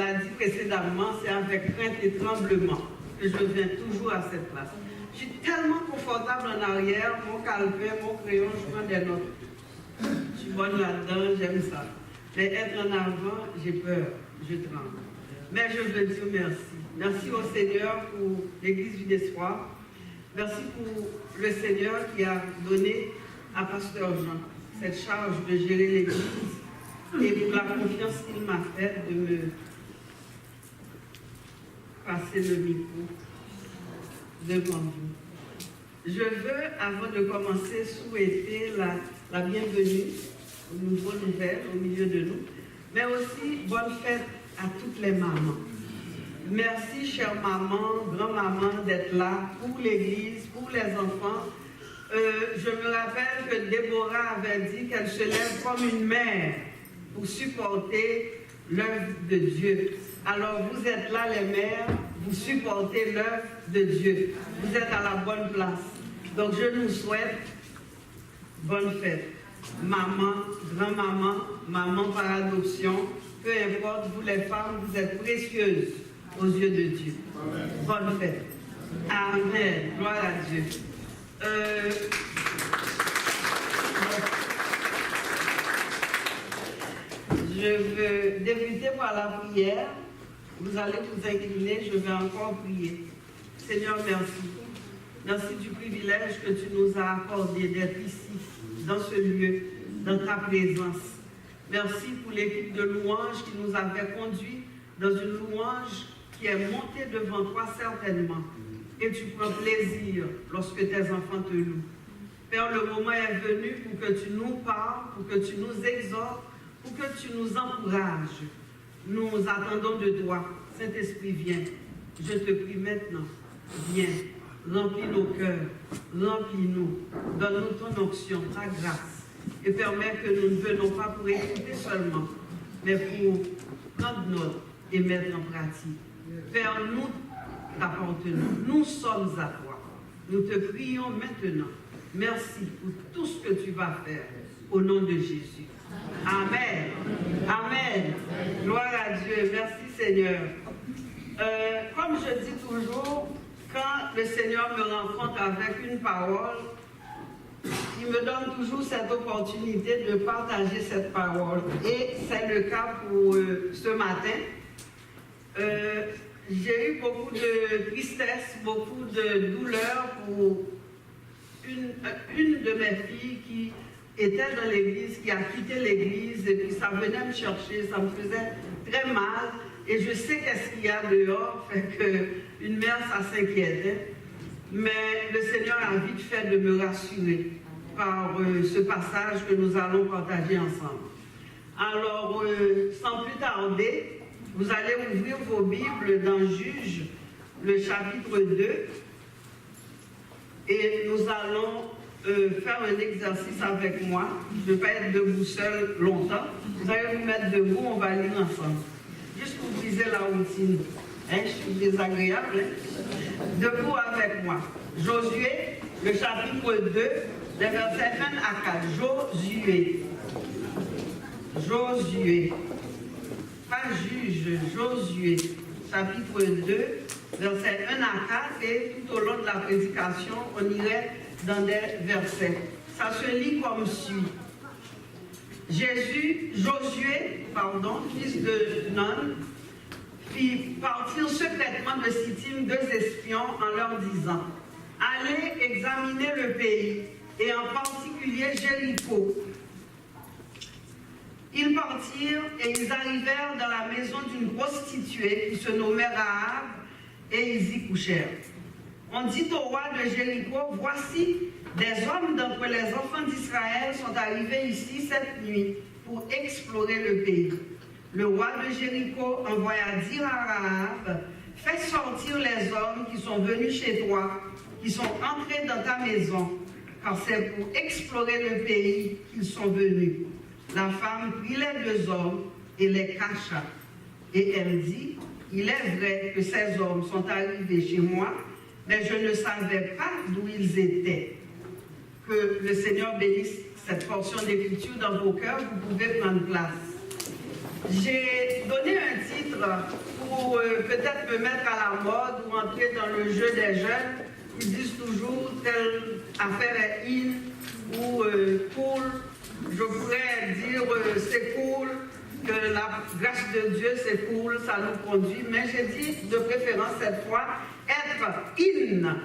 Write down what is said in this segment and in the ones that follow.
l'a dit précédemment, c'est avec crainte et tremblement que je viens toujours à cette place. Je suis tellement confortable en arrière, mon calepin, mon crayon, je prends des notes. Je suis bonne là-dedans, j'aime ça. Mais être en avant, j'ai peur, je tremble. Mais je veux dire merci. Merci au Seigneur pour l'Église du Espoir. Merci pour le Seigneur qui a donné à Pasteur Jean cette charge de gérer l'Église et pour la confiance qu'il m'a faite de me passer le micro devant vous. Je veux, avant de commencer, souhaiter la bienvenue aux nouveaux nouvelles au milieu de nous, mais aussi bonne fête à toutes les mamans. Merci, chère maman, grand-maman, d'être là pour l'Église, pour les enfants. Je me rappelle que Déborah avait dit qu'elle se lève comme une mère pour supporter l'œuvre de Dieu. Alors vous êtes là, les mères, vous supportez l'œuvre de Dieu. Vous êtes à la bonne place. Donc je nous souhaite bonne fête. Maman, grand-maman, maman par adoption, peu importe, vous les femmes, vous êtes précieuses aux yeux de Dieu. Amen. Bonne fête. Amen. Gloire à Dieu. Je veux débuter par la prière. Vous allez vous incliner, je vais encore prier. Seigneur, merci. Merci du privilège que tu nous as accordé d'être ici, dans ce lieu, dans ta présence. Merci pour l'équipe de louanges qui nous avait conduits dans une louange qui est montée devant toi certainement. Et tu prends plaisir lorsque tes enfants te louent. Père, le moment est venu pour que tu nous parles, pour que tu nous exhortes, pour que tu nous encourages. Nous attendons de toi. Saint-Esprit, viens. Je te prie maintenant. Viens. Remplis nos cœurs. Remplis-nous. Donne-nous ton onction, ta grâce. Et permets que nous ne venons pas pour écouter seulement, mais pour prendre note et mettre en pratique. Père, nous t'appartenons. Nous sommes à toi. Nous te prions maintenant. Merci pour tout ce que tu vas faire. Au nom de Jésus. Amen. Amen. Gloire à Dieu. Merci Seigneur. Comme je dis toujours, quand le Seigneur me rencontre avec une parole, il me donne toujours cette opportunité de partager cette parole. Et c'est le cas pour ce matin. J'ai eu beaucoup de tristesse, beaucoup de douleur pour une de mes filles qui était dans l'église, qui a quitté l'église, et puis ça venait me chercher, ça me faisait très mal, et je sais qu'est-ce qu'il y a dehors, fait qu'une mère, ça s'inquiétait, mais le Seigneur a vite fait de me rassurer par ce passage que nous allons partager ensemble. Alors, sans plus tarder, vous allez ouvrir vos Bibles dans Juges, le chapitre 2, et nous allons faire un exercice avec moi. Je ne vais pas être debout seul longtemps. Vous allez vous mettre debout, on va lire ensemble. Juste pour briser la routine. Hein, je suis désagréable. Hein? Debout avec moi. Josué, le chapitre 2, les versets 1 à 4. Josué. Josué. Pas juge, Josué. Chapitre 2, versets 1 à 4. Et tout au long de la prédication, on irait dans des versets. Ça se lit comme suit. Josué, fils de Nun, fit partir secrètement de Sittim 2 espions en leur disant: allez examiner le pays, et en particulier Jéricho. Ils partirent et ils arrivèrent dans la maison d'une prostituée qui se nommait Rahab, et ils y couchèrent. On dit au roi de Jéricho: voici, des hommes d'entre les enfants d'Israël sont arrivés ici cette nuit pour explorer le pays. Le roi de Jéricho envoya dire à Rahab: fais sortir les hommes qui sont venus chez toi, qui sont entrés dans ta maison, car c'est pour explorer le pays qu'ils sont venus. La femme prit les 2 hommes et les cacha. Et elle dit: il est vrai que ces hommes sont arrivés chez moi, mais je ne savais pas d'où ils étaient. Que le Seigneur bénisse cette portion d'écriture dans vos cœurs. Vous pouvez prendre place. J'ai donné un titre pour peut-être me mettre à la mode ou entrer dans le jeu des jeunes. Ils disent toujours telle affaire est in ou cool. Je pourrais dire c'est cool, que la grâce de Dieu c'est cool, ça nous conduit. Mais j'ai dit de préférence cette fois, être in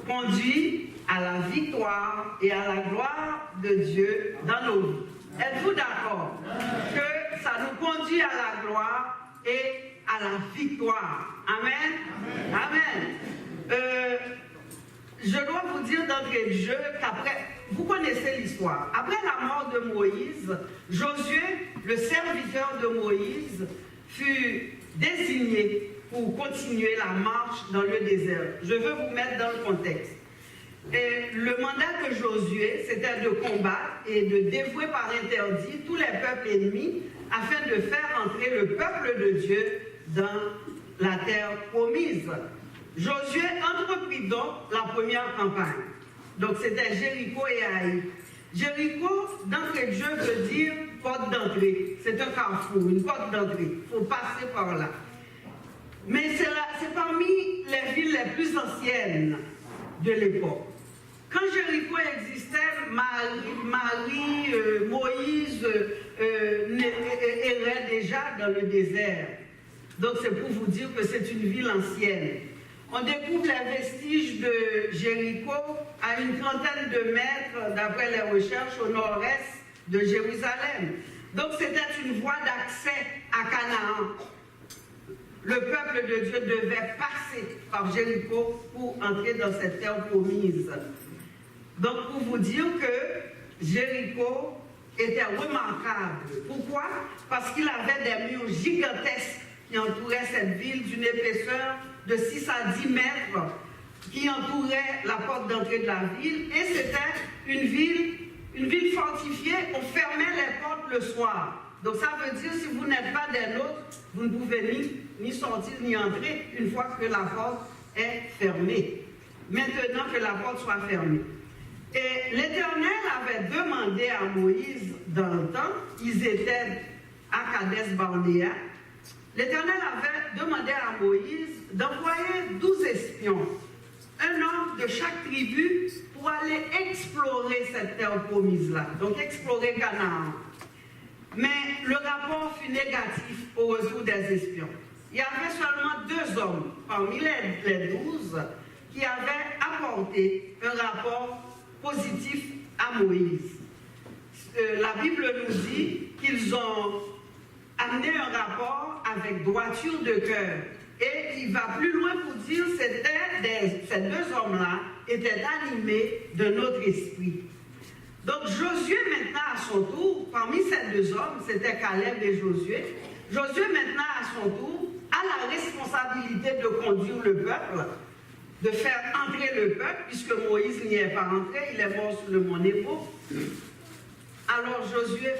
conduit à la victoire et à la gloire de Dieu dans nos vies. Êtes-vous d'accord que ça nous conduit à la gloire et à la victoire? Amen. Amen. Je dois vous dire d'entrée de jeu qu'après, vous connaissez l'histoire. Après la mort de Moïse, Josué, le serviteur de Moïse, fut désigné pour continuer la marche dans le désert. Je veux vous mettre dans le contexte. Et le mandat de Josué, c'était de combattre et de dévouer par interdit tous les peuples ennemis afin de faire entrer le peuple de Dieu dans la terre promise. Josué entreprit donc la première campagne. Donc c'était Jéricho et Haï. Jéricho, d'entrée de jeu, veut dire porte d'entrée. C'est un carrefour, une porte d'entrée. Il faut passer par là. Mais c'est parmi les villes les plus anciennes de l'époque. Quand Jéricho existait, Moïse errait déjà dans le désert. Donc c'est pour vous dire que c'est une ville ancienne. On découvre les vestiges de Jéricho à une trentaine de mètres, d'après les recherches, au nord-est de Jérusalem. Donc c'était une voie d'accès à Canaan. Le peuple de Dieu devait passer par Jéricho pour entrer dans cette terre promise. Donc pour vous dire que Jéricho était remarquable. Pourquoi? Parce qu'il avait des murs gigantesques qui entouraient cette ville d'une épaisseur de 6 à 10 mètres, qui entourait la porte d'entrée de la ville, et c'était une ville fortifiée. On fermait les portes le soir. Donc ça veut dire, si vous n'êtes pas des nôtres, vous ne pouvez ni sortir ni entrer une fois que la porte est fermée. Maintenant que la porte soit fermée. Et l'Éternel avait demandé à Moïse dans le temps, ils étaient à Kadès Barnéa, l'Éternel avait demandé à Moïse d'envoyer 12 espions, un homme de chaque tribu, pour aller explorer cette terre promise-là, donc explorer Canaan. Mais le rapport fut négatif au retour des espions. Il y avait seulement 2 hommes parmi les 12 qui avaient apporté un rapport positif à Moïse. La Bible nous dit qu'ils ont amené un rapport avec droiture de cœur. Et il va plus loin pour dire que ces 2 hommes-là étaient animés de notre esprit. Donc Josué maintenant à son tour, parmi ces 2 hommes, c'était Caleb et Josué, Josué maintenant à son tour a la responsabilité de conduire le peuple, de faire entrer le peuple, puisque Moïse n'y est pas entré, il est mort sous le mont Nebo. Alors Josué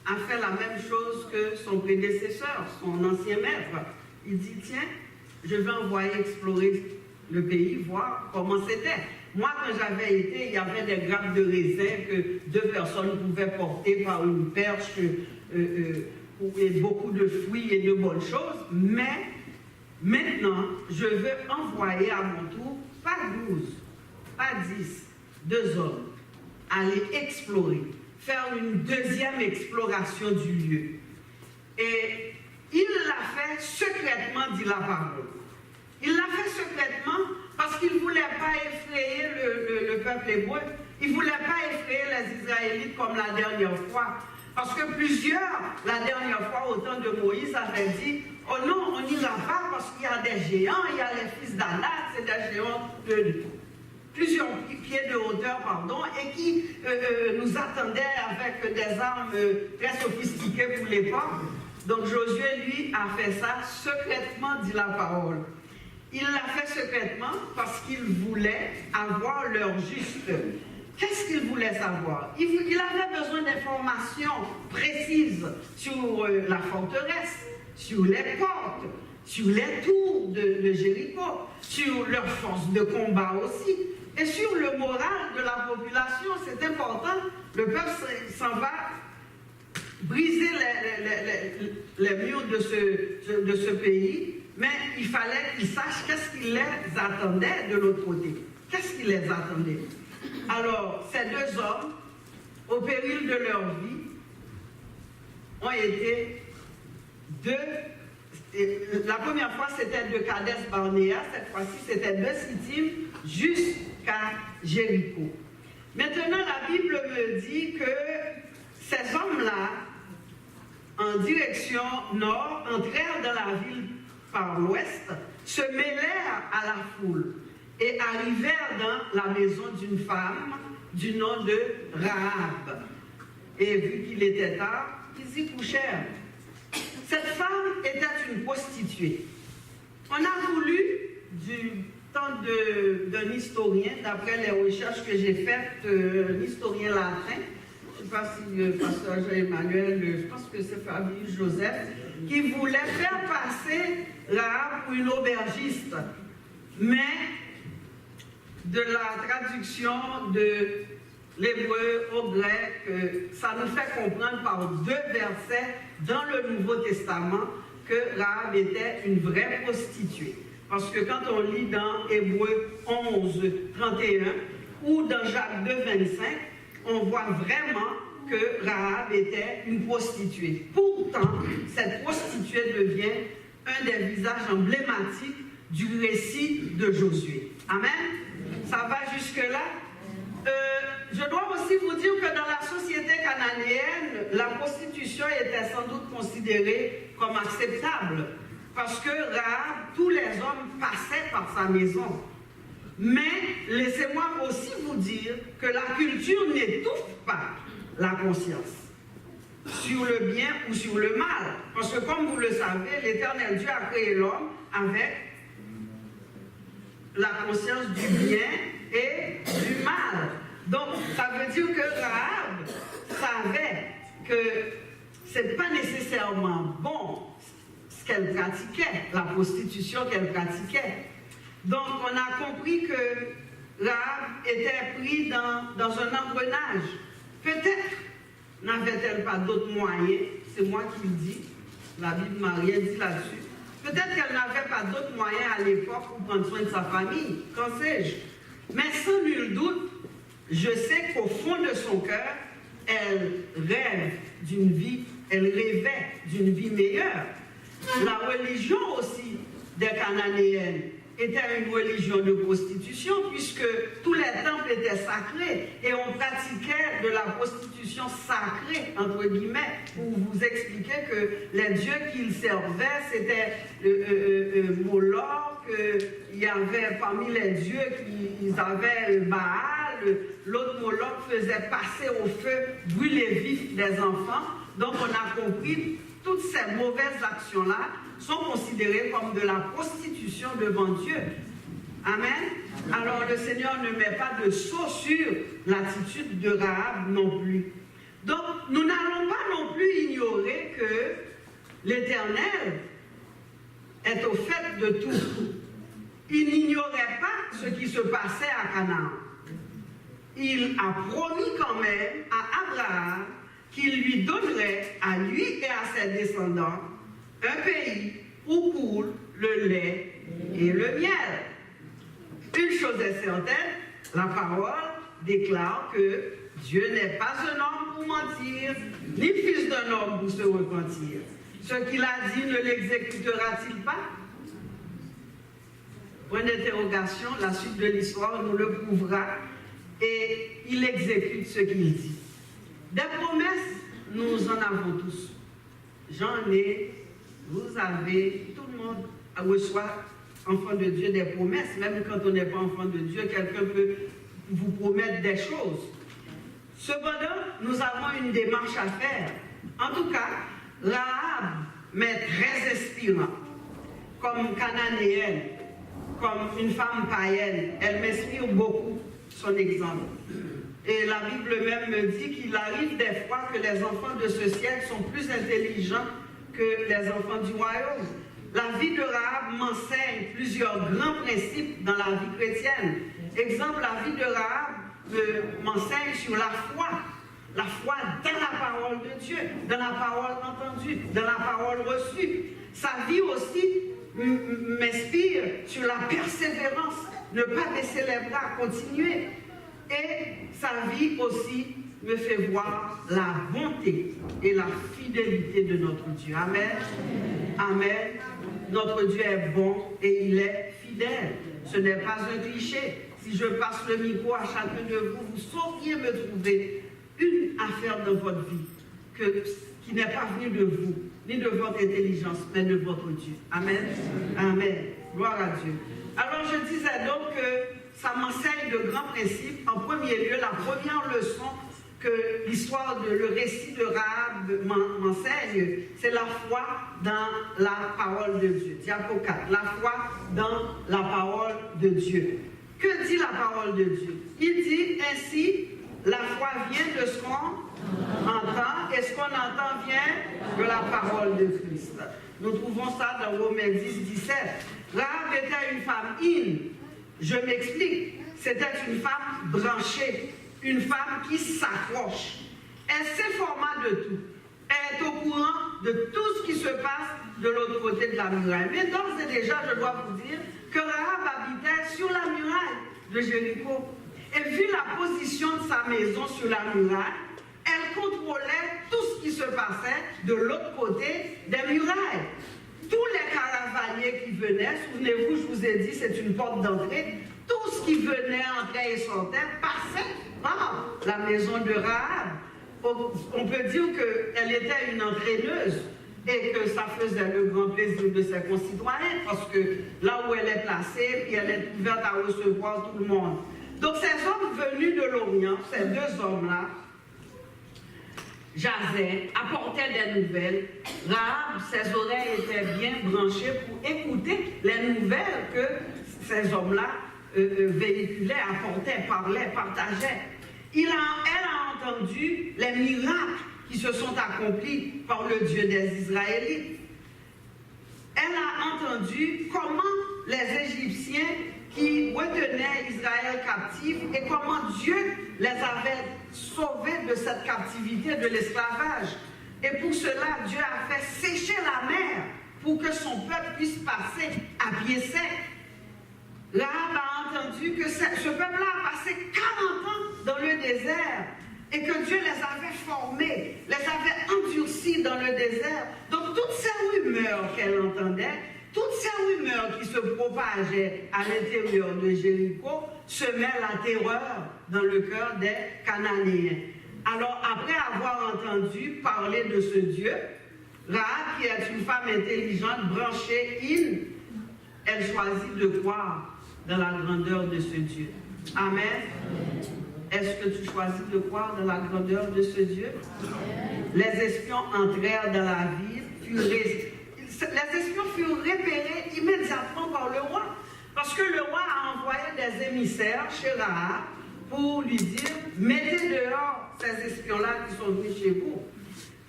a fait la même chose que son prédécesseur, son ancien maître. Il dit, tiens, je vais envoyer explorer le pays, voir comment c'était. Moi, quand j'avais été, il y avait des grappes de raisin que 2 personnes pouvaient porter par une perche, et beaucoup de fruits et de bonnes choses. Mais maintenant, je veux envoyer à mon tour, pas 12, pas 10, 2 hommes, aller explorer, faire une deuxième exploration du lieu. Et il l'a fait secrètement, dit la parole. Il l'a fait secrètement parce qu'il ne voulait pas effrayer le peuple hébreu. Il ne voulait pas effrayer les Israélites comme la dernière fois. Parce que plusieurs, la dernière fois, au temps de Moïse, avaient dit, oh non, on n'ira pas parce qu'il y a des géants, il y a les fils d'Anak, c'est des géants de plusieurs pieds de hauteur, pardon, et qui nous attendaient avec des armes très sophistiquées pour l'époque. Donc Josué, lui, a fait ça secrètement, dit la parole. Il l'a fait secrètement parce qu'il voulait avoir l'heure juste. Qu'est-ce qu'il voulait savoir? Il avait besoin d'informations précises sur la forteresse, sur les portes, sur les tours de Jéricho, sur leur force de combat aussi, et sur le moral de la population. C'est important. Le peuple s'en va briser les murs de ce pays, mais il fallait qu'ils sachent qu'est-ce qui les attendait de l'autre côté. Qu'est-ce qui les attendait? Alors, ces deux hommes, au péril de leur vie, ont été la première fois c'était de Kadesh Barnéa, cette fois-ci c'était de Sittim jusqu'à Jéricho. Maintenant, la Bible me dit que ces hommes-là, en direction nord, entrèrent dans la ville par l'ouest, se mêlèrent à la foule et arrivèrent dans la maison d'une femme du nom de Rahab. Et vu qu'il était tard, ils y couchèrent. Cette femme était une prostituée. On a voulu, du temps d'un historien, d'après les recherches que j'ai faites, un historien latin, je ne sais pas si le pasteur Jean-Emmanuel, je pense que c'est Fabien Joseph, qui voulait faire passer Rahab pour une aubergiste. Mais de la traduction de l'hébreu au grec, ça nous fait comprendre par deux versets dans le Nouveau Testament que Rahab était une vraie prostituée. Parce que quand on lit dans Hébreu 11, 31 ou dans Jacques 2, 25, on voit vraiment que Rahab était une prostituée. Pourtant, cette prostituée devient un des visages emblématiques du récit de Josué. Amen? Ça va jusque-là? Je dois aussi vous dire que dans la société cananéenne, la prostitution était sans doute considérée comme acceptable. Parce que Rahab, tous les hommes passaient par sa maison. Mais laissez-moi aussi vous dire que la culture n'étouffe pas la conscience sur le bien ou sur le mal. parce que comme vous le savez, l'Éternel Dieu a créé l'homme avec la conscience du bien et du mal. Donc, ça veut dire que Rahab savait que ce n'est pas nécessairement bon ce qu'elle pratiquait, la prostitution qu'elle pratiquait. Donc, on a compris que Rahab était pris dans un engrenage. Peut-être n'avait-elle pas d'autres moyens, c'est moi qui le dis, la Bible m'a rien dit là-dessus. Peut-être qu'elle n'avait pas d'autres moyens à l'époque pour prendre soin de sa famille, qu'en sais-je. Mais sans nul doute, je sais qu'au fond de son cœur, elle rêve d'une vie, elle rêvait d'une vie meilleure. La religion aussi des Cananéennes était une religion de prostitution, puisque tous les temples étaient sacrés et on pratiquait de la prostitution sacrée, entre guillemets, pour vous expliquer que les dieux qu'ils servaient, c'était Moloch, il y avait parmi les dieux qu'ils avaient Baal, l'autre Moloch faisait passer au feu, brûler vif des enfants. Donc on a compris toutes ces mauvaises actions-là sont considérées comme de la prostitution devant Dieu. Amen. Alors le Seigneur ne met pas de sceau sur l'attitude de Rahab non plus. Donc nous n'allons pas non plus ignorer que l'Éternel est au fait de tout. Il n'ignorait pas ce qui se passait à Canaan. Il a promis quand même à Abraham qu'il lui donnerait à lui et à ses descendants un pays où coule le lait et le miel. Une chose est certaine, la parole déclare que Dieu n'est pas un homme pour mentir, ni fils d'un homme pour se repentir. Ce qu'il a dit ne l'exécutera-t-il pas? Point d'interrogation, la suite de l'histoire nous le prouvera et il exécute ce qu'il dit. Des promesses, nous en avons tous. J'en ai, vous avez, tout le monde reçoit, enfant de Dieu, des promesses. Même quand on n'est pas enfant de Dieu, quelqu'un peut vous promettre des choses. Cependant, nous avons une démarche à faire. En tout cas, Rahab m'est très inspirante. Comme cananéenne, comme une femme païenne, elle m'inspire beaucoup, son exemple. Et la Bible même me dit qu'il arrive des fois que les enfants de ce siècle sont plus intelligents que les enfants du royaume. La vie de Rahab m'enseigne plusieurs grands principes dans la vie chrétienne. Exemple, la vie de Rahab m'enseigne sur la foi dans la parole de Dieu, dans la parole entendue, dans la parole reçue. Sa vie aussi m'inspire sur la persévérance, ne pas baisser les bras, continuer. Et sa vie aussi me fait voir la bonté et la fidélité de notre Dieu. Amen. Amen. Notre Dieu est bon et il est fidèle. Ce n'est pas un cliché. Si je passe le micro à chacun de vous, vous sauriez me trouver une affaire dans votre vie qui n'est pas venue de vous, ni de votre intelligence, mais de votre Dieu. Amen. Amen. Gloire à Dieu. Alors je disais donc que ça m'enseigne de grands principes. En premier lieu, la première leçon que l'histoire le récit de Rahab m'enseigne, c'est la foi dans la parole de Dieu. Diapo 4, la foi dans la parole de Dieu. Que dit la parole de Dieu? Il dit ainsi, la foi vient de ce qu'on entend, et ce qu'on entend vient de la parole de Christ. Nous trouvons ça dans Romains 10, 17. Rahab était une femme je m'explique, c'était une femme branchée, une femme qui s'accroche. Elle s'informa de tout. Elle est au courant de tout ce qui se passe de l'autre côté de la muraille. Mais d'ores et déjà, je dois vous dire que Rahab habitait sur la muraille de Jéricho. Et vu la position de sa maison sur la muraille, elle contrôlait tout ce qui se passait de l'autre côté des murailles. Tous les caravaniers qui venaient, souvenez-vous, je vous ai dit, c'est une porte d'entrée, tout ce qui venait, entrait et sortait, passait par la maison de Rahab. On peut dire qu'elle était une entraîneuse et que ça faisait le grand plaisir de ses concitoyens parce que là où elle est placée, puis elle est ouverte à recevoir tout le monde. Donc ces hommes venus de l'Orient, ces deux hommes-là, jasaient, apportaient des nouvelles. Rahab, ses oreilles étaient bien branchées pour écouter les nouvelles que ces hommes-là véhiculaient, apportaient, parlaient, partageaient. Elle a entendu les miracles qui se sont accomplis par le Dieu des Israélites. Elle a entendu comment les Égyptiens qui retenaient Israël captif et comment Dieu les avait sauvés de cette captivité, de l'esclavage. Et pour cela, Dieu a fait sécher la mer pour que son peuple puisse passer à pied sec. Rahab a entendu que ce peuple-là a passé 40 ans dans le désert et que Dieu les avait formés, les avait endurcis dans le désert. Donc toutes ces rumeurs qu'elle entendait, toutes ces rumeurs qui se propageaient à l'intérieur de Jéricho semaient la terreur dans le cœur des Cananéens. Alors après avoir entendu parler de ce Dieu, Rahab, qui est une femme intelligente, branchée, elle choisit de croire dans la grandeur de ce Dieu. Amen. Est-ce que tu choisis de croire dans la grandeur de ce Dieu? Les espions entrèrent dans la ville, les espions furent repérés immédiatement par le roi, parce que le roi a envoyé des émissaires chez Rahab pour lui dire, mettez dehors ces espions-là qui sont venus chez vous.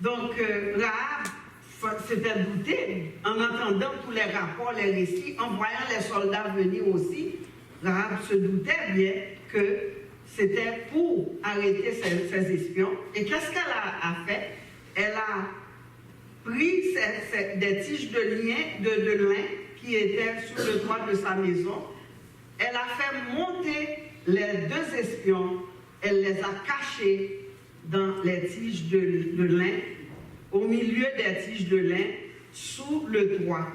Donc Rahab s'était douté en entendant tous les rapports, les récits, en voyant les soldats venir aussi. Rahab se doutait bien que c'était pour arrêter ces espions. Et qu'est-ce qu'elle a fait? Elle a pris des tiges de lin qui étaient sur le toit de sa maison. Elle a fait monter les deux espions. Elle les a cachés dans les tiges de lin, au milieu des tiges de lin, sous le toit,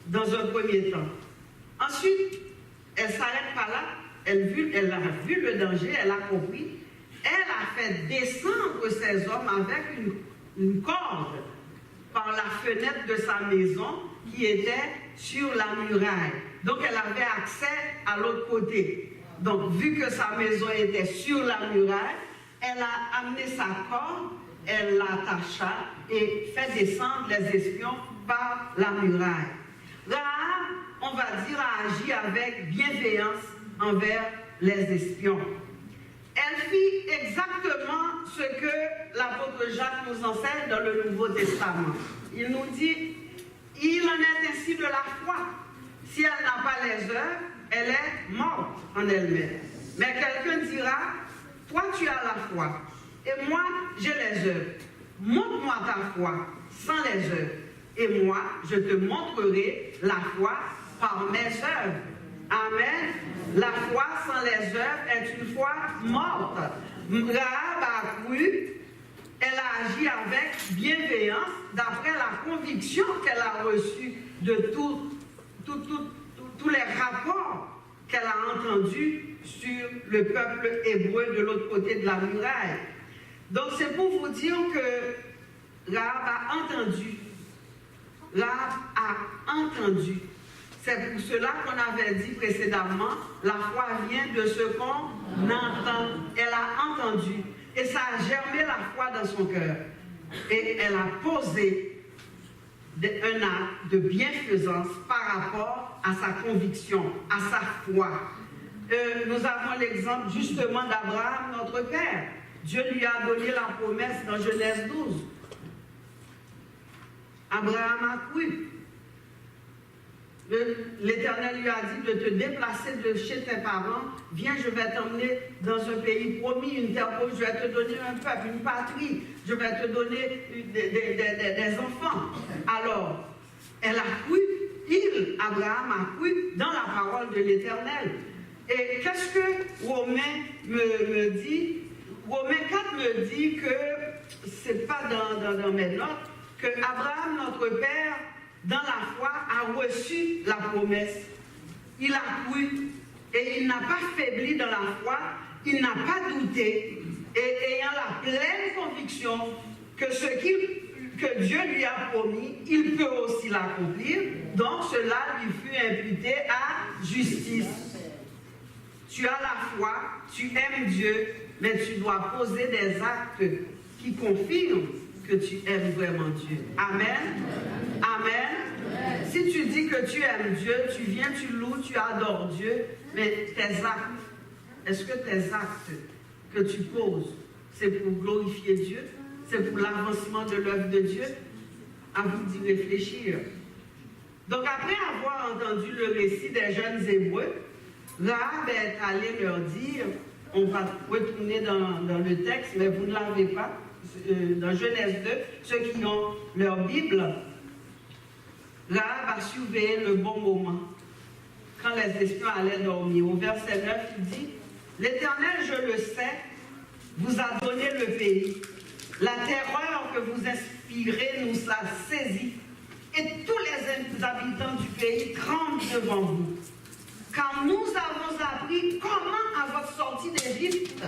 dans un premier temps. Ensuite, elle ne s'arrête pas là. Elle a vu le danger, elle a compris. Elle a fait descendre ces hommes avec une corde par la fenêtre de sa maison qui était sur la muraille. Donc elle avait accès à l'autre côté. Donc vu que sa maison était sur la muraille, elle a amené sa corde, elle l'attacha et fait descendre les espions par la muraille. Rahab, on va dire, a agi avec bienveillance envers les espions. Elle fit exactement ce que l'apôtre Jacques nous enseigne dans le Nouveau Testament. Il nous dit, il en est ainsi de la foi. Si elle n'a pas les œuvres, elle est morte en elle-même. Mais quelqu'un dira, toi tu as la foi, et moi j'ai les œuvres. montre-moi ta foi sans les œuvres, et moi, je te montrerai la foi par mes œuvres. Amen. La foi sans les œuvres est une foi morte. Rahab a cru, elle a agi avec bienveillance d'après la conviction qu'elle a reçue de tous les rapports qu'elle a entendus sur le peuple hébreu de l'autre côté de la muraille. Donc c'est pour vous dire que Rahab a entendu. Rahab a entendu. C'est pour cela qu'on avait dit précédemment, la foi vient de ce qu'on entend. Elle a entendu. Et ça a germé la foi dans son cœur. Et elle a posé un acte de bienfaisance par rapport à sa conviction, à sa foi. Nous avons l'exemple justement d'Abraham, notre père. Dieu lui a donné la promesse dans Genèse 12. Abraham a cru. L'Éternel lui a dit de te déplacer de chez tes parents. Viens, je vais t'emmener dans un pays promis, une terre promise. Je vais te donner un peuple, une patrie. Je vais te donner des enfants. Alors, elle a cru, Abraham a cru dans la parole de l'Éternel. Et qu'est-ce que Romains me dit? Romains 4 me dit que, c'est pas dans mes notes, que Abraham, notre père, dans la foi, a reçu la promesse. Il a cru et il n'a pas faibli dans la foi, il n'a pas douté, et ayant la pleine conviction que que Dieu lui a promis, il peut aussi l'accomplir. Donc cela lui fut imputé à justice. Tu as la foi, tu aimes Dieu, mais tu dois poser des actes qui confirment que tu aimes vraiment Dieu. Amen. Amen. Si tu dis que tu aimes Dieu, tu viens, tu loues, tu adores Dieu, mais tes actes, est-ce que tes actes que tu poses, c'est pour glorifier Dieu? C'est pour l'avancement de l'œuvre de Dieu? À vous d'y réfléchir. Donc après avoir entendu le récit des jeunes Hébreux, Rahab est allé leur dire, on va retourner dans le texte, mais vous ne l'avez pas, dans Genèse 2, ceux qui ont leur Bible, Rahab a surveillé le bon moment, quand les espions allaient dormir. Au verset 9, il dit, « L'Éternel, je le sais, vous a donné le pays. La terreur que vous inspirez nous a saisis, et tous les habitants du pays tremblent devant vous. Quand nous avons appris comment, à votre sortie d'Égypte,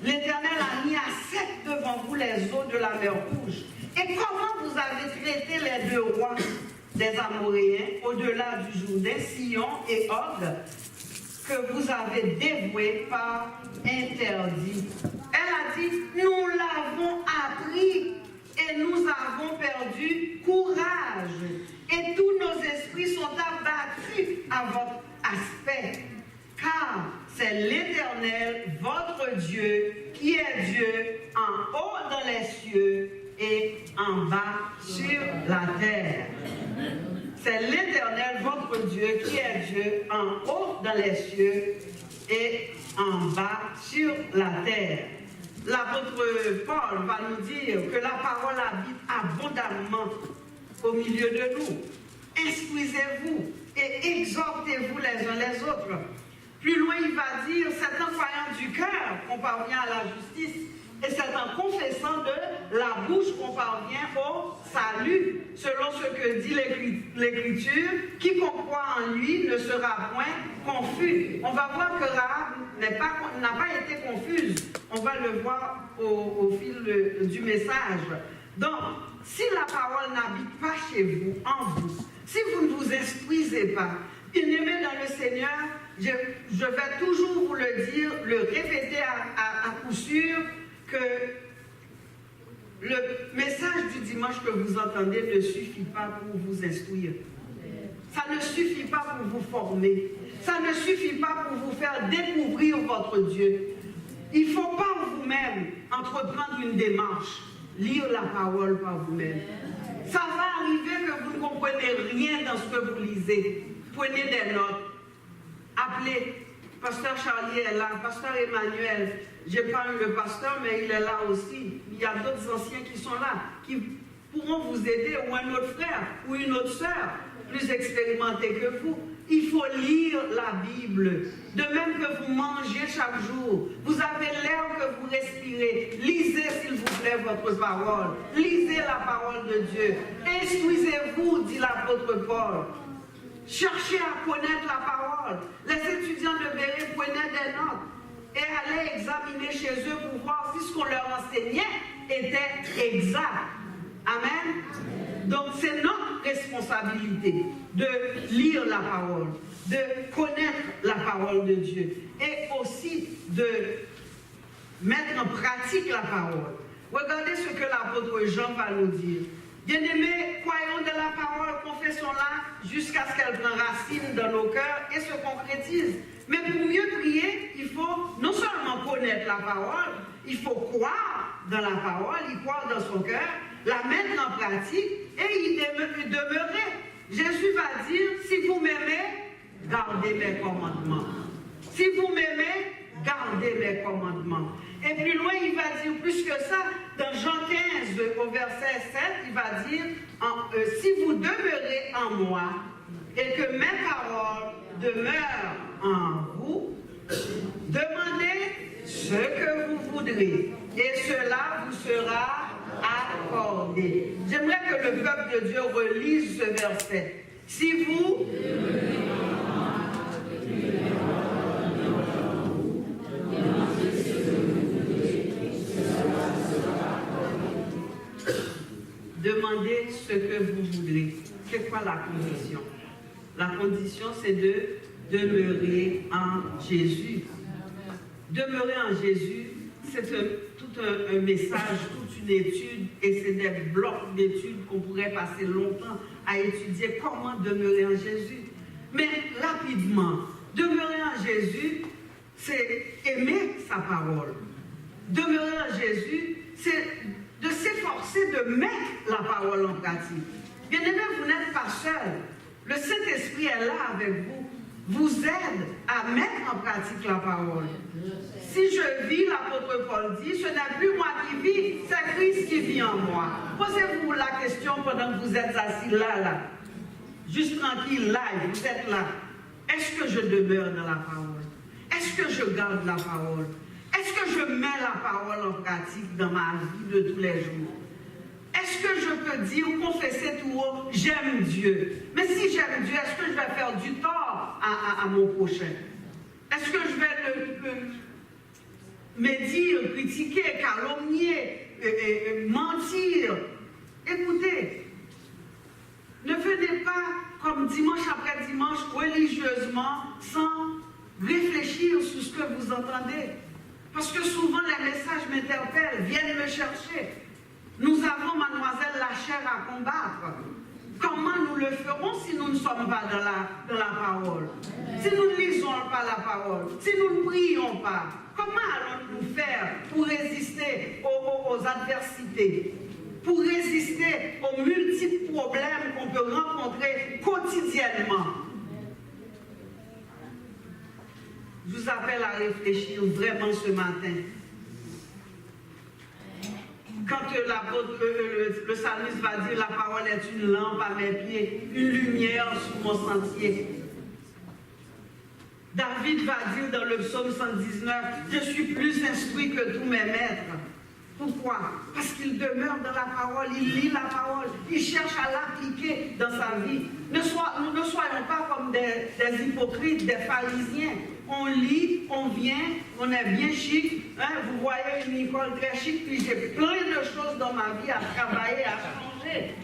l'Éternel a mis à sec devant vous les eaux de la mer Rouge, et comment vous avez traité les deux rois des Amoréens au-delà du Jourdain, Sihon et Og, que vous avez dévoués par interdit. » Elle a dit, nous l'avons appris et nous avons perdu courage. Et tous nos esprits sont abattus à votre aspect. Car c'est l'Éternel, votre Dieu, qui est Dieu en haut dans les cieux et en bas sur la terre. C'est l'Éternel, votre Dieu, qui est Dieu en haut dans les cieux et en bas sur la terre. L'apôtre Paul va nous dire que la parole habite abondamment au milieu de nous. Instruisez-vous et exhortez-vous les uns les autres. Plus loin, il va dire, c'est en croyant du cœur qu'on parvient à la justice, et c'est en confessant de la bouche qu'on parvient au salut, selon ce que dit l'Écriture, quiconque croit en lui ne sera point confus. On va voir que Rahab n'a pas été confuse. On va le voir au fil du message. Donc, si la parole n'habite pas chez vous, en vous, si vous ne vous instruisez pas, bien-aimés dans le Seigneur, je vais toujours vous le dire, le répéter à coup sûr, que le message du dimanche que vous entendez ne suffit pas pour vous instruire. Ça ne suffit pas pour vous former. Ça ne suffit pas pour vous faire découvrir votre Dieu. Il ne faut pas vous-même entreprendre une démarche, lire la parole par vous-même. Ça va arriver que vous ne comprenez rien dans ce que vous lisez. Prenez des notes. Appelez Pasteur Charlie est là, Pasteur Emmanuel, j'ai pas eu le pasteur, mais il est là aussi. Il y a d'autres anciens qui sont là, qui pourront vous aider, ou un autre frère, ou une autre sœur, plus expérimentée que vous. Il faut lire la Bible, de même que vous mangez chaque jour. Vous avez l'air que vous respirez. Lisez, s'il vous plaît, votre parole. Lisez la parole de Dieu. Instruisez-vous, dit l'apôtre Paul. Cherchez à connaître la parole. Les étudiants de Béret prenaient des notes et allaient examiner chez eux pour voir si ce qu'on leur enseignait était exact. Amen. Donc c'est notre responsabilité de lire la parole, de connaître la parole de Dieu et aussi de mettre en pratique la parole. Regardez ce que l'apôtre Jean va nous dire. Bien-aimés, croyons de la parole, confessons-la jusqu'à ce qu'elle prenne racine dans nos cœurs et se concrétise. Mais pour mieux prier, il faut non seulement connaître la parole, il faut croire dans la parole, y croire dans son cœur, la mettre en pratique et y demeurer. Jésus va dire, si vous m'aimez, gardez mes commandements. Si vous m'aimez, gardez mes commandements. Et plus loin, il va dire plus que ça. Dans Jean 15, au verset 7, il va dire, si vous demeurez en moi et que mes paroles demeurent en vous, demandez ce que vous voudrez et cela vous sera accordé. J'aimerais que le peuple de Dieu relise ce verset. Si vous demandez ce que vous voudrez. C'est quoi la condition? La condition, c'est de demeurer en Jésus. Demeurer en Jésus, c'est tout un message, toute une étude, et c'est des blocs d'études qu'on pourrait passer longtemps à étudier comment demeurer en Jésus. Mais rapidement, demeurer en Jésus, c'est aimer sa parole. Demeurer en Jésus, c'est de s'efforcer de mettre la parole en pratique. Bien-aimés, vous n'êtes pas seul. Le Saint-Esprit est là avec vous. Vous aide à mettre en pratique la parole. Si je vis, l'apôtre Paul dit, ce n'est plus moi qui vis, c'est Christ qui vit en moi. Posez-vous la question pendant que vous êtes assis là. Juste tranquille, là, vous êtes là. Est-ce que je demeure dans la parole? Est-ce que je garde la parole? Est-ce que je mets la parole en pratique dans ma vie de tous les jours? Est-ce que je peux dire ou confesser tout haut, j'aime Dieu? Mais si j'aime Dieu, est-ce que je vais faire du tort à mon prochain? Est-ce que je vais médire, critiquer, calomnier, mentir? Écoutez, ne venez pas comme dimanche après dimanche religieusement sans réfléchir sur ce que vous entendez. Parce que souvent les messages m'interpellent, viennent me chercher. Nous avons, mademoiselle, la chair à combattre. Comment nous le ferons si nous ne sommes pas dans la parole? Si nous ne lisons pas la parole? Si nous ne prions pas? Comment allons-nous faire pour résister aux adversités? Pour résister aux multiples problèmes qu'on peut rencontrer quotidiennement? Je vous appelle à réfléchir vraiment ce matin. Quand le psalmiste va dire la parole est une lampe à mes pieds, une lumière sur mon sentier. David va dire dans le psaume 119, je suis plus instruit que tous mes maîtres. Pourquoi? Parce qu'il demeure dans la parole, il lit la parole, il cherche à l'appliquer dans sa vie. Ne soyons pas comme des hypocrites, des pharisiens. On lit, on vient, on est bien chic. Hein? Vous voyez une école très chic, puis j'ai plein de choses dans ma vie à travailler, à changer.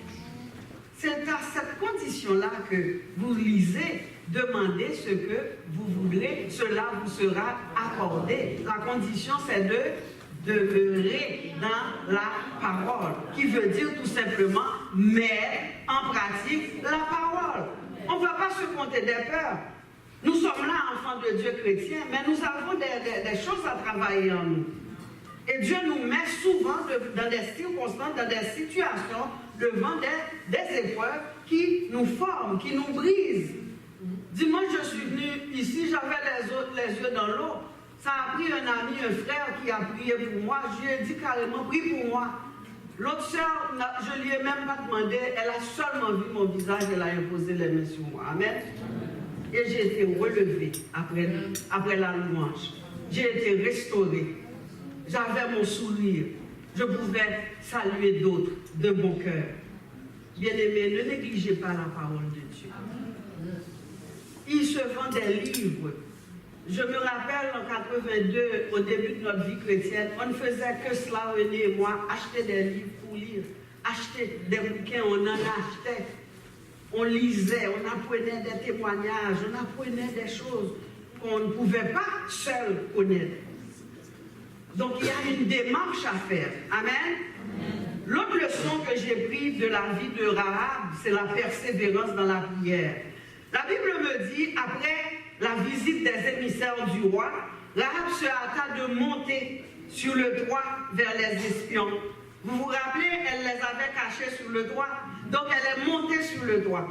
C'est à cette condition-là que vous lisez, demandez ce que vous voudrez, cela vous sera accordé. La condition, c'est de demeurer dans la parole, qui veut dire tout simplement mettre en pratique la parole. On ne va pas se compter des peurs. Nous sommes là, enfants de Dieu chrétiens, mais nous avons des choses à travailler en nous. Et Dieu nous met souvent dans des circonstances, dans des situations, devant des épreuves qui nous forment, qui nous brisent. Dimanche, je suis venue ici, j'avais les yeux dans l'eau. Ça a pris un ami, un frère qui a prié pour moi. Je lui ai dit carrément, prie pour moi. L'autre soeur, je ne lui ai même pas demandé, elle a seulement vu mon visage, elle a imposé les mains sur moi. Amen. Et j'ai été relevée après la louange. J'ai été restaurée. J'avais mon sourire. Je pouvais saluer d'autres de mon cœur. Bien-aimés, ne négligez pas la parole de Dieu. Il se vend des livres. Je me rappelle en 82, au début de notre vie chrétienne, on ne faisait que cela, René et moi, acheter des livres pour lire, acheter des bouquins, on en achetait. On lisait, on apprenait des témoignages, on apprenait des choses qu'on ne pouvait pas seul connaître. Donc il y a une démarche à faire. Amen. L'autre leçon que j'ai prise de la vie de Rahab, c'est la persévérance dans la prière. La Bible me dit, après la visite des émissaires du roi, Rahab se hâta de monter sur le toit vers les espions. Vous vous rappelez, elle les avait cachés sur le toit. Donc elle est montée sur le toit.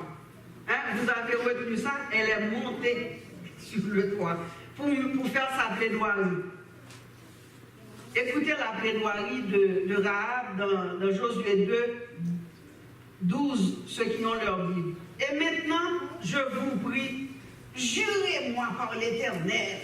Hein, vous avez retenu ça? Elle est montée sur le toit pour faire sa plaidoirie. Écoutez la plaidoirie de Rahab dans Josué 2, 12, ceux qui ont leur Bible. Et maintenant, je vous prie, jurez-moi par l'Éternel.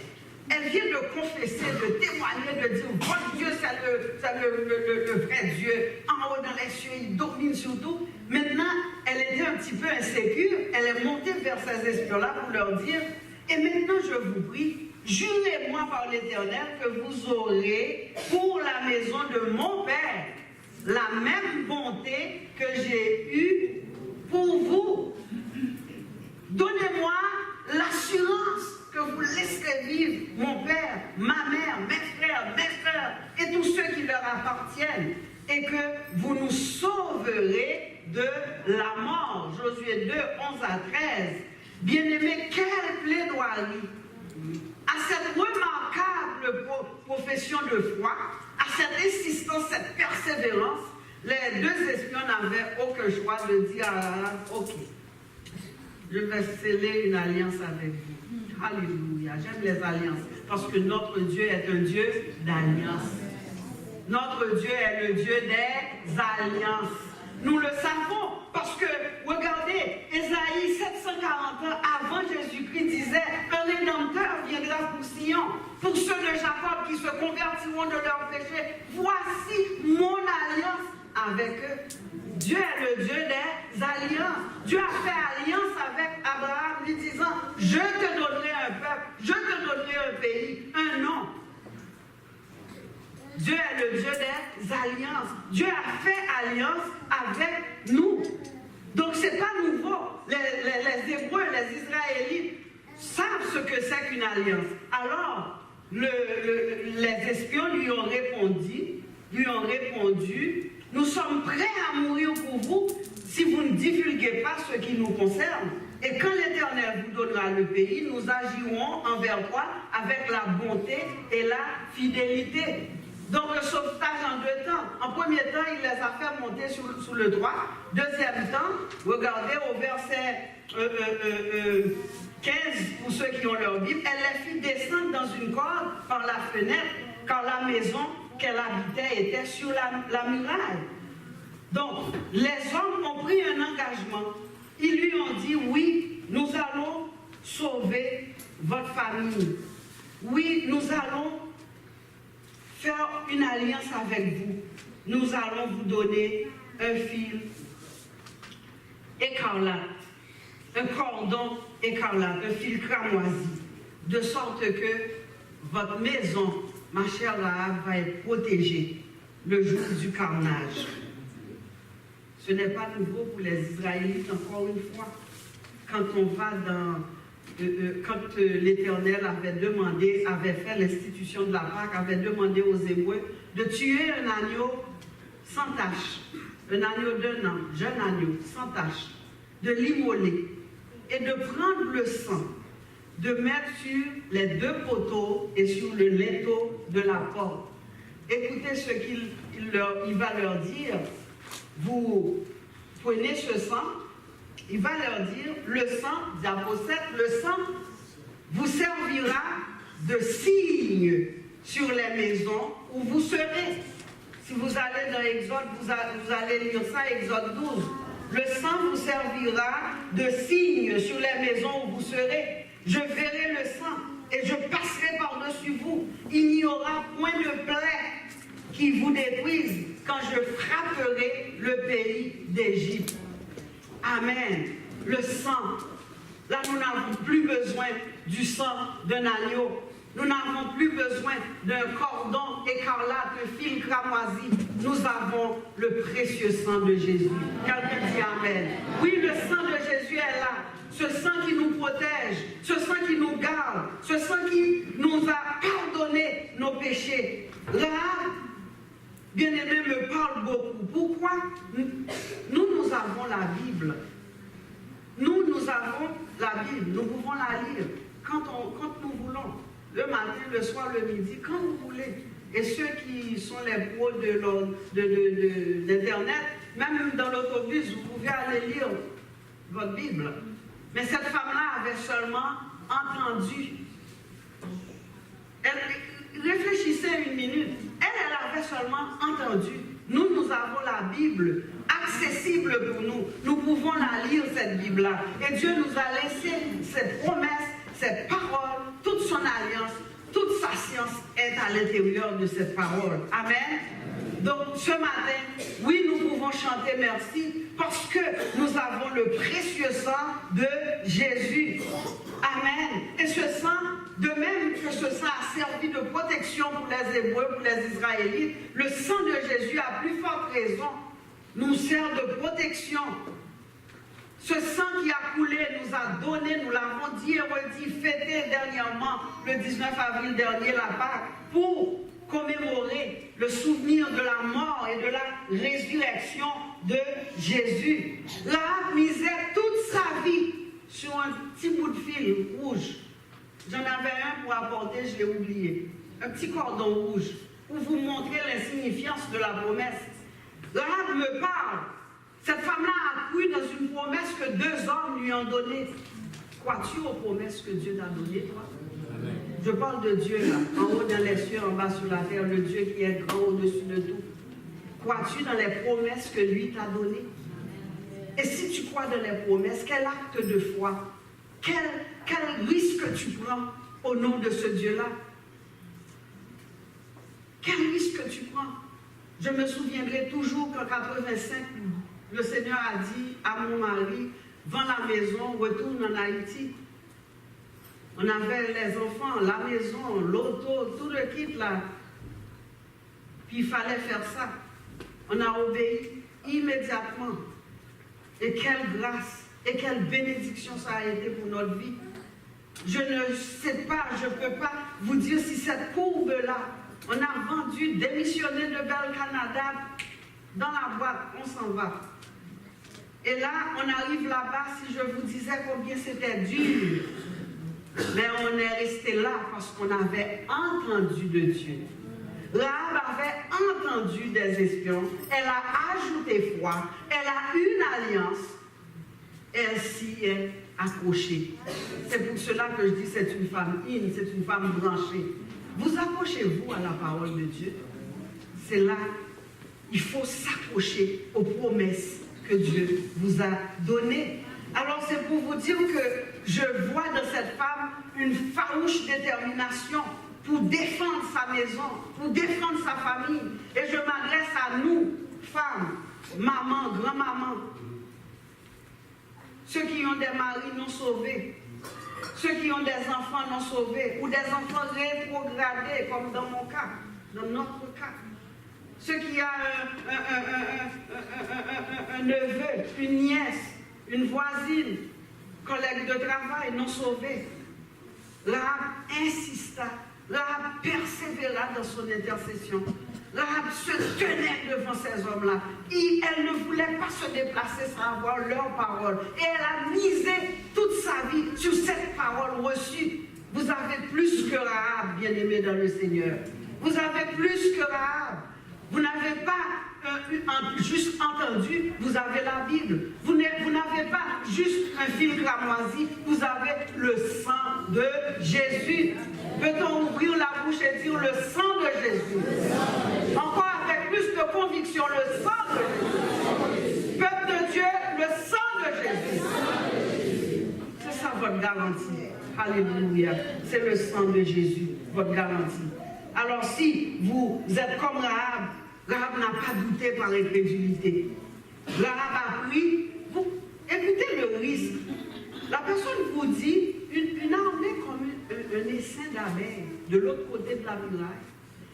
Elle vient de confesser, de témoigner, de dire, votre Dieu, c'est le vrai Dieu. En haut dans les cieux, il domine sur tout. Maintenant, elle était un petit peu insécure. Elle est montée vers ces espions-là pour leur dire, et maintenant, je vous prie, jurez-moi par l'Éternel que vous aurez pour la maison de mon Père la même bonté que j'ai eue pour vous. Donnez-moi l'assurance que vous laisserez vivre mon père, ma mère, mes frères et tous ceux qui leur appartiennent, et que vous nous sauverez de la mort. Josué 2, 11 à 13. Bien-aimés, quelle plaidoirie! À cette remarquable profession de foi, à cette insistance, cette persévérance, les deux espions n'avaient aucun choix de dire ok, je vais sceller une alliance avec vous. Alléluia, j'aime les alliances, parce que notre Dieu est un Dieu d'alliance. Notre Dieu est le Dieu des alliances. Nous le savons, parce que, regardez, Ésaïe 740 ans avant Jésus-Christ disait, un rédempteur viendra pour Sion, pour ceux de Jacob qui se convertiront de leurs péchés. Voici mon alliance avec eux. Dieu est le Dieu des alliances. Dieu a fait alliance avec Abraham, lui disant, je te donnerai un peuple, je te donnerai un pays, un nom. Dieu est le Dieu des alliances. Dieu a fait alliance avec nous. Donc ce n'est pas nouveau. Les Hébreux, les Israélites savent ce que c'est qu'une alliance. Alors, les espions lui ont répondu, nous sommes prêts à mourir pour vous si vous ne divulguez pas ce qui nous concerne. Et quand l'Éternel vous donnera le pays, nous agirons envers toi avec la bonté et la fidélité. Donc le sauvetage en deux temps. En premier temps, il les a fait monter sous le toit. Deuxième temps, regardez au verset 15, pour ceux qui ont leur Bible, elle les fit descendre dans une corde par la fenêtre, car la maison qu'elle habitait était sur la muraille. Donc, les hommes ont pris un engagement. Ils lui ont dit, oui, nous allons sauver votre famille. Oui, nous allons faire une alliance avec vous. Nous allons vous donner un fil écarlate, un cordon écarlate, un fil cramoisi, de sorte que votre maison, ma chère Rahab, va être protégée le jour du carnage. Ce n'est pas nouveau pour les Israélites, encore une fois. Quand on va quand l'Éternel avait fait l'institution de la Pâque, avait demandé aux Hébreux de tuer un agneau sans tache, un agneau d'un an, jeune agneau, sans tache, de l'immoler et de prendre le sang, de mettre sur les deux poteaux et sur le linteau de la porte. Écoutez ce qu'il va leur dire. Vous prenez ce sang, il va leur dire, le sang, diapo 7, le sang vous servira de signe sur les maisons où vous serez. Si vous allez dans Exode, vous allez lire ça, Exode 12. Le sang vous servira de signe sur les maisons où vous serez. Je verrai le sang et je passerai par-dessus vous. Il n'y aura point de plaie qui vous détruise quand je frapperai le pays d'Égypte. Amen. Le sang. Là, nous n'avons plus besoin du sang d'un agneau. Nous n'avons plus besoin d'un cordon écarlate, de fil cramoisi. Nous avons le précieux sang de Jésus. Quelqu'un dit Amen. Oui, le sang de Jésus est là. Ce sang qui nous protège, ce sang qui nous garde, ce sang qui nous a pardonné nos péchés. Rahab, bien-aimé, me parle beaucoup. Pourquoi? Nous avons la Bible. Nous avons la Bible. Nous pouvons la lire quand nous voulons. Le matin, le soir, le midi, quand vous voulez. Et ceux qui sont les pros d'Internet, même dans l'autobus, vous pouvez aller lire votre Bible. Mais cette femme-là avait seulement entendu. Réfléchissez une minute. Elle avait seulement entendu. Nous avons la Bible accessible pour nous. Nous pouvons la lire, cette Bible-là. Et Dieu nous a laissé cette promesse, cette parole, toute son alliance, toute sa science est à l'intérieur de cette parole. Amen. Donc, ce matin, oui, nous pouvons chanter merci parce que nous avons le précieux sang de Jésus. Amen. Et ce sang, de même que ce sang a servi de protection pour les Hébreux, pour les Israélites, le sang de Jésus, à plus forte raison, nous sert de protection. Ce sang qui a coulé nous a donné, nous l'avons dit et redit, fêté dernièrement, le 19 avril dernier, la Pâque, pour commémorer le souvenir de la mort et de la résurrection de Jésus. Rahab misait toute sa vie sur un petit bout de fil rouge. J'en avais un pour apporter, je l'ai oublié. Un petit cordon rouge pour vous montrer l'insignifiance de la promesse. Rahab me parle. Cette femme-là a cru dans une promesse que 2 hommes lui ont donnée. Crois-tu aux promesses que Dieu t'a données, toi? Amen. Je parle de Dieu, là, en haut dans les cieux, en bas sur la terre, le Dieu qui est grand au-dessus de tout. Crois-tu dans les promesses que lui t'a données? Et si tu crois dans les promesses, quel acte de foi, quel risque tu prends au nom de ce Dieu-là? Quel risque tu prends? Je me souviendrai toujours qu'en 85, le Seigneur a dit à mon mari, vends la maison, retourne en Haïti. On avait les enfants, la maison, l'auto, tout le kit là. Puis il fallait faire ça. On a obéi immédiatement. Et quelle grâce et quelle bénédiction ça a été pour notre vie. Je ne sais pas, je ne peux pas vous dire si cette courbe-là, on a vendu, démissionné de Bell Canada, dans la boîte, on s'en va. Et là, on arrive là-bas, si je vous disais combien c'était dur, mais on est resté là parce qu'on avait entendu de Dieu. Rahab avait entendu des espions, elle a ajouté foi, elle a une alliance, elle s'y est accrochée. C'est pour cela que je dis c'est une femme c'est une femme branchée. Vous accrochez-vous à la parole de Dieu? C'est là, il faut s'accrocher aux promesses que Dieu vous a données. Alors c'est pour vous dire que je vois dans cette femme une farouche détermination pour défendre sa maison, pour défendre sa famille. Et je m'adresse à nous, femmes, mamans, grand-mamans, ceux qui ont des maris non sauvés, ceux qui ont des enfants non sauvés, ou des enfants rétrogradés, comme dans mon cas, dans notre cas. Ceux qui ont un neveu, une nièce, une voisine, collègue de travail non sauvé. Rahab insista, Rahab persévéra dans son intercession. Rahab se tenait devant ces hommes-là. Elle ne voulait pas se déplacer sans avoir leur parole. Et elle a misé toute sa vie sur cette parole reçue. Vous avez plus que Rahab, bien-aimé dans le Seigneur. Vous avez plus que Rahab. Vous n'avez pas juste entendu, vous avez la Bible. Vous n'avez pas cramoisi, vous avez le sang de Jésus. Peut-on ouvrir la bouche et dire le sang de Jésus? Encore avec plus de conviction, le sang de Jésus. Peuple de Dieu, le sang de Jésus. C'est ça votre garantie. Alléluia. C'est le sang de Jésus, votre garantie. Alors si vous êtes comme Rahab, Rahab n'a pas douté par l'incrédulité. Rahab a pris, écoutez le risque. La personne vous dit, une armée comme un essaim d'abeilles de l'autre côté de la muraille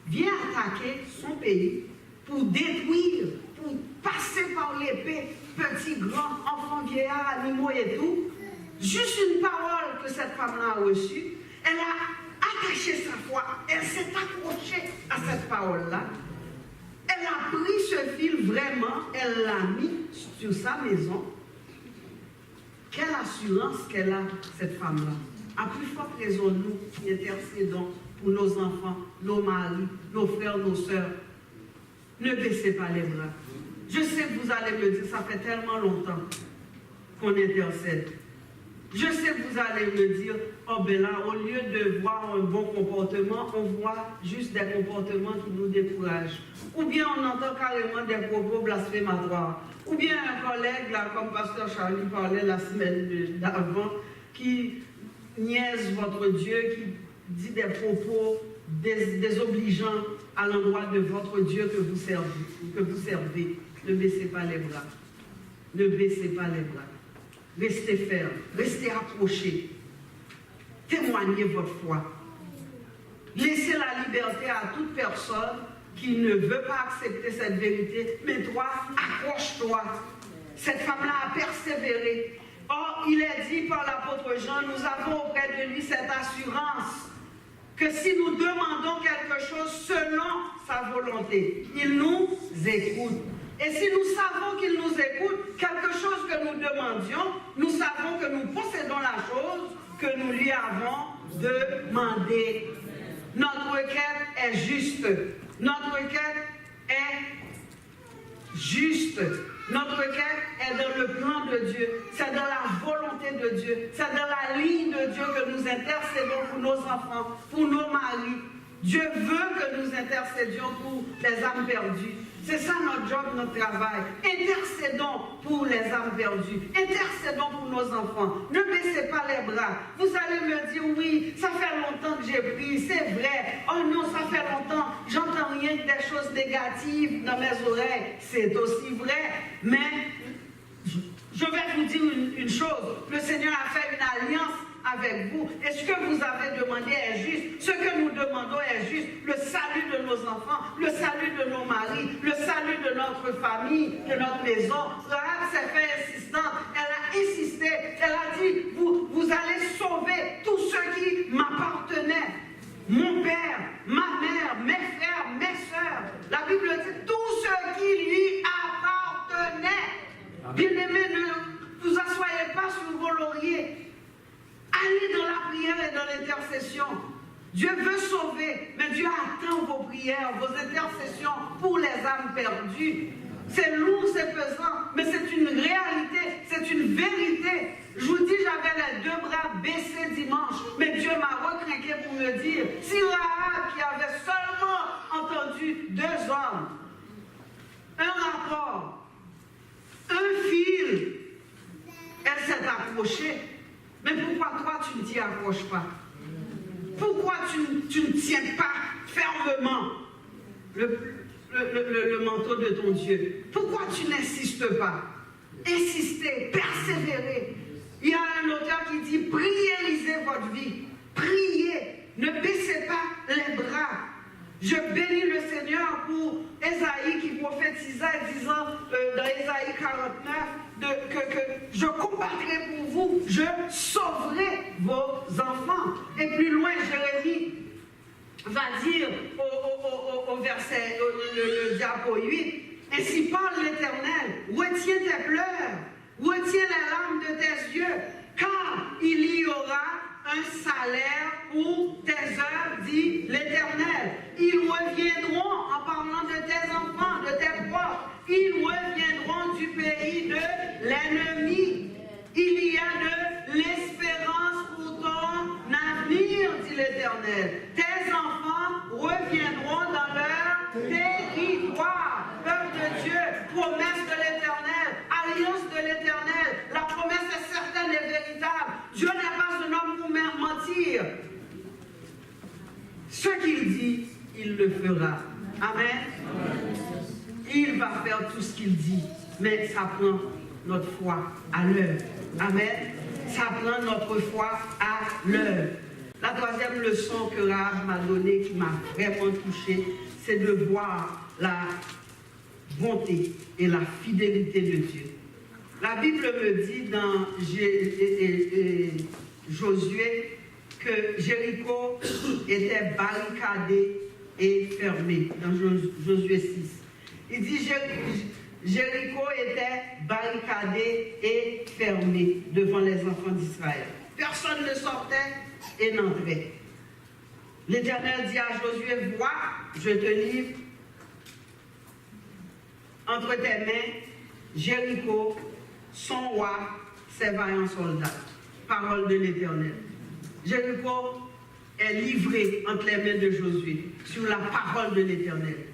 vient attaquer son pays pour détruire, pour passer par l'épée, petits, grands, enfants, vieillards, animaux et tout. Juste une parole que cette femme-là a reçue, elle a attaché sa foi, elle s'est accrochée à cette parole-là. Elle a pris ce fil vraiment, elle l'a mis sur sa maison. Quelle assurance qu'elle a, cette femme-là. À plus forte raison, nous qui intercédons pour nos enfants, nos maris, nos frères, nos sœurs, ne baissez pas les bras. Je sais que vous allez me dire, ça fait tellement longtemps qu'on intercède. Je sais que vous allez me dire, oh ben là, au lieu de voir un bon comportement, on voit juste des comportements qui nous découragent. Ou bien on entend carrément des propos blasphématoires. Ou bien un collègue, là, comme Pasteur Charlie parlait la semaine d'avant, qui niaise votre Dieu, qui dit des propos désobligeants à l'endroit de votre Dieu que vous servez. Ne baissez pas les bras. Ne baissez pas les bras. Restez ferme, restez accrochés. Témoignez votre foi. Laissez la liberté à toute personne qui ne veut pas accepter cette vérité. Mais toi, accroche-toi. Cette femme-là a persévéré. Or, il est dit par l'apôtre Jean, nous avons auprès de lui cette assurance que si nous demandons quelque chose selon sa volonté, il nous écoute. Et si nous savons qu'il nous écoute, quelque chose que nous demandions, nous savons que nous possédons la chose que nous lui avons demandée. Notre requête est juste. Notre requête est juste. Notre requête est dans le plan de Dieu. C'est dans la volonté de Dieu. C'est dans la ligne de Dieu que nous intercédons pour nos enfants, pour nos maris. Dieu veut que nous intercédions pour les âmes perdues. C'est ça notre job, notre travail. Intercédons pour les âmes perdues. Intercédons pour nos enfants. Ne baissez pas les bras. Vous allez me dire, oui, ça fait longtemps que j'ai pris, c'est vrai. Oh non, ça fait longtemps, j'entends rien que des choses négatives dans mes oreilles. C'est aussi vrai. Mais je vais vous dire une chose. Le Seigneur a fait une alliance avec vous. Et ce que vous avez demandé est juste. Ce que nous demandons est juste. Le salut de nos enfants, le salut de nos maris, le salut de notre famille, de notre maison. Rahab s'est fait insistante. Elle a insisté. Elle a dit, vous allez sauver tous ceux qui m'appartenaient. Mon père, ma mère, mes frères, mes sœurs. La Bible dit, tous ceux qui lui appartenaient. Bien-aimés, ne vous asseyez pas sur vos lauriers. Allez dans la prière et dans l'intercession. Dieu veut sauver, mais Dieu attend vos prières, vos intercessions pour les âmes perdues. C'est lourd, c'est pesant, mais c'est une réalité, c'est une vérité. Je vous dis, j'avais les deux bras baissés dimanche, mais Dieu m'a recrinqué pour me dire, si Rahab qui avait seulement entendu 2 hommes, un rapport, un fil, elle s'est accrochée. Mais pourquoi toi tu ne t'y accroches pas? Pourquoi tu ne tiens pas fermement le manteau de ton Dieu? Pourquoi tu n'insistes pas? Insistez, persévérez. Il y a un auteur qui dit, priérisez votre vie. Priez, ne baissez pas les bras. Je bénis le Seigneur pour Ésaïe qui prophétisait disant dans Ésaïe 49 que je combattrai pour vous, je sauverai vos enfants. Et plus loin, Jérémie va dire au verset, le diapo 8, ainsi parle l'Éternel, retiens tes pleurs, retiens les larmes de tes yeux, car il y aura un salaire pour tes œuvres, dit l'Éternel. Ils reviendront en parlant de tes enfants, de tes proches. Ils reviendront du pays de l'ennemi. Il y a de l'espérance pour ton avenir, dit l'Éternel. Tes enfants reviendront dans leur territoire. Peuple de Dieu, promesse de l'Éternel, alliance de l'Éternel. La promesse est certaine et véritable. Dieu n'est pas un homme pour mentir. Ce qu'il dit, il le fera. Amen. Il va faire tout ce qu'il dit, mais ça prend notre foi à l'œuvre. Amen. Ça prend notre foi à l'œuvre. La troisième leçon que Rahab m'a donnée, qui m'a vraiment touchée, c'est de voir la bonté et la fidélité de Dieu. La Bible me dit dans Josué que Jéricho était barricadé et fermé, dans Josué 6. Il dit Jéricho était barricadé et fermé devant les enfants d'Israël. Personne ne sortait et n'entrait. L'Éternel dit à Josué, vois, je te livre entre tes mains Jéricho, son roi, ses vaillants soldats. Parole de l'Éternel. Jéricho est livré entre les mains de Josué sur la parole de l'Éternel.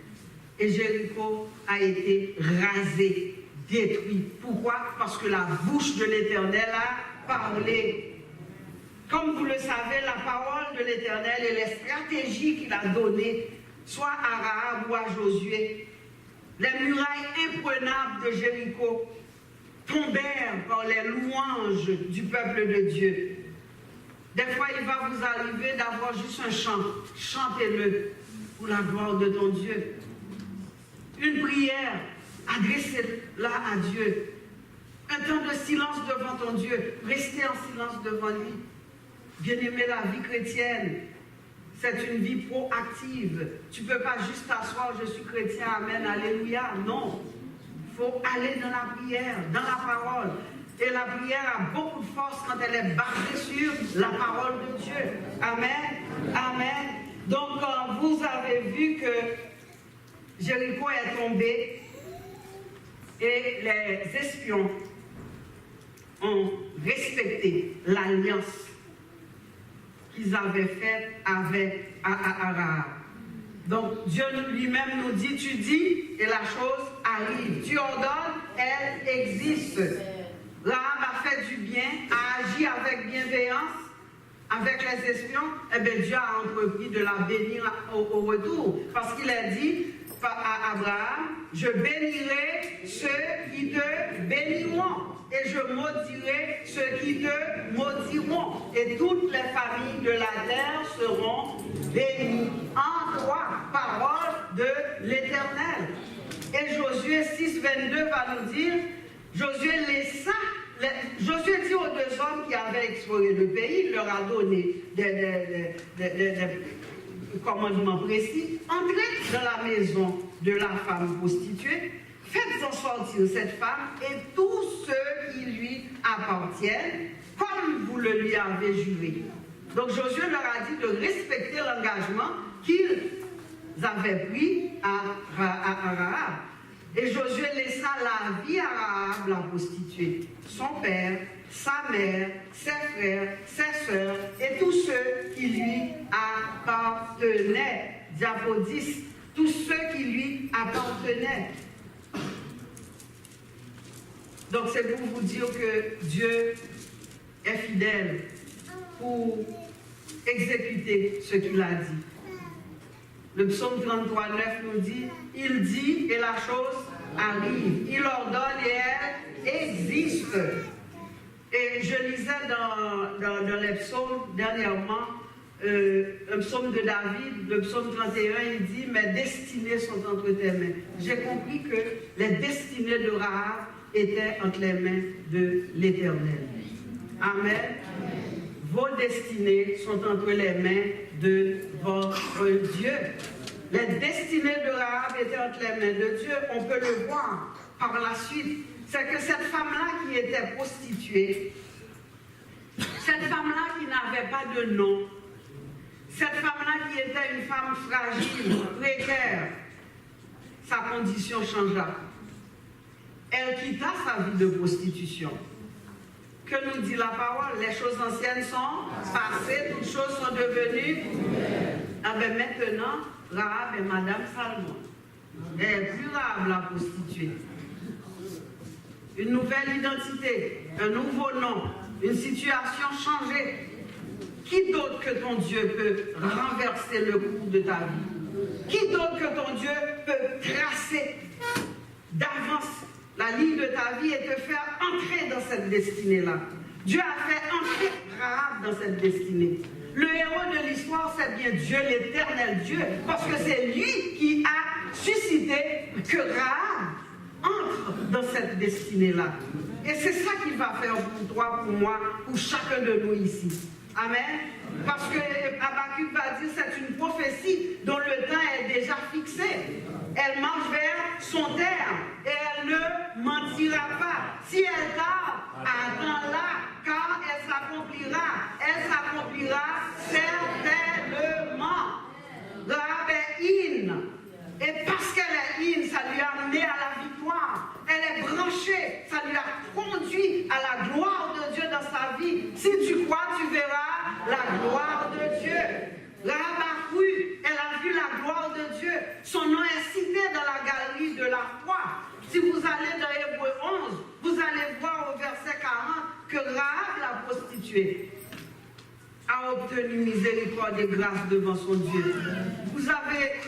Et Jéricho a été rasé, détruit. Pourquoi? Parce que la bouche de l'Éternel a parlé. Comme vous le savez, la parole de l'Éternel et les stratégies qu'il a données, soit à Rahab ou à Josué, les murailles imprenables de Jéricho tombèrent par les louanges du peuple de Dieu. Des fois, il va vous arriver d'avoir juste un chant. Chantez-le pour la gloire de ton Dieu. Une prière, adressez-la à Dieu. Un temps de silence devant ton Dieu. Restez en silence devant lui. Bien-aimé, la vie chrétienne, c'est une vie proactive. Tu ne peux pas juste t'asseoir, je suis chrétien, amen, alléluia. Non. Il faut aller dans la prière, dans la parole. Et la prière a beaucoup de force quand elle est basée sur la parole de Dieu. Amen. Amen. Donc, vous avez vu que Jéricho est tombé et les espions ont respecté l'alliance qu'ils avaient faite avec Rahab. Donc Dieu lui-même nous dit, tu dis et la chose arrive. Tu ordonnes, elle existe. Rahab a fait du bien, a agi avec bienveillance avec les espions. Eh bien Dieu a entrepris de la bénir au retour. Parce qu'il a dit à Abraham, je bénirai ceux qui te béniront. Et je maudirai ceux qui te maudiront. Et toutes les familles de la terre seront bénies en toi. Parole de l'Éternel. Et Josué 6, 22 va nous dire, Josué dit aux deux hommes qui avaient exploré le pays, il leur a donné des commandements précis, entrez dans la maison de la femme prostituée, faites-en sortir cette femme et tous ceux qui lui appartiennent, comme vous le lui avez juré. Donc Josué leur a dit de respecter l'engagement qu'ils avaient pris à Rahab. Et Josué laissa la vie à Rahab, la prostituée, son père, sa mère, ses frères, ses sœurs et tous ceux qui lui appartenaient. Diapo 10, tous ceux qui lui appartenaient. Donc c'est pour vous dire que Dieu est fidèle pour exécuter ce qu'il a dit. Le psaume 33, 9 nous dit, il dit et la chose arrive. Il ordonne et elle existe. Et je lisais dans les psaumes dernièrement, un psaume de David, le psaume 31, il dit, mes destinées sont entre tes mains. J'ai compris que les destinées de Rahab étaient entre les mains de l'Éternel. Amen. Vos destinées sont entre les mains de votre Dieu. Les destinées de Rahab étaient entre les mains de Dieu. On peut le voir par la suite. C'est que cette femme-là qui était prostituée, cette femme-là qui n'avait pas de nom, cette femme-là qui était une femme fragile, précaire, sa condition changea. Elle quitta sa vie de prostitution. Que nous dit la parole? Les choses anciennes sont passées, toutes choses sont devenues. Ah ben maintenant, Rahab est Madame Salmon. Elle est plus Rahab la prostituée. Une nouvelle identité, un nouveau nom, une situation changée. Qui d'autre que ton Dieu peut renverser le cours de ta vie? Qui d'autre que ton Dieu peut tracer d'avance la ligne de ta vie et te faire entrer dans cette destinée-là? Dieu a fait entrer Rahab dans cette destinée. Le héros de l'histoire, c'est bien Dieu, l'éternel Dieu, parce que c'est lui qui a suscité que Rahab entre dans cette destinée-là. Et c'est ça qu'il va faire pour toi, pour moi, pour chacun de nous ici. Amen. Parce que Habakkuk va dire c'est une prophétie dont le temps est déjà fixé. Elle marche vers son terme et elle ne mentira pas. Si elle tarde, attends-la, car elle s'accomplira certainement. Rahab est in. Et parce qu'elle est in, ça lui a amené à la victoire. Elle est branchée, ça lui a conduit à la gloire de Dieu dans sa vie. Si tu crois, tu verras la gloire de Dieu. Rahab a cru, elle a vu la gloire de Dieu. Son nom est cité dans la galerie de la foi. Si vous allez dans Hébreux 11, vous allez voir au verset 40 que Rahab, la prostituée, a obtenu miséricorde et grâce devant son Dieu. Vous avez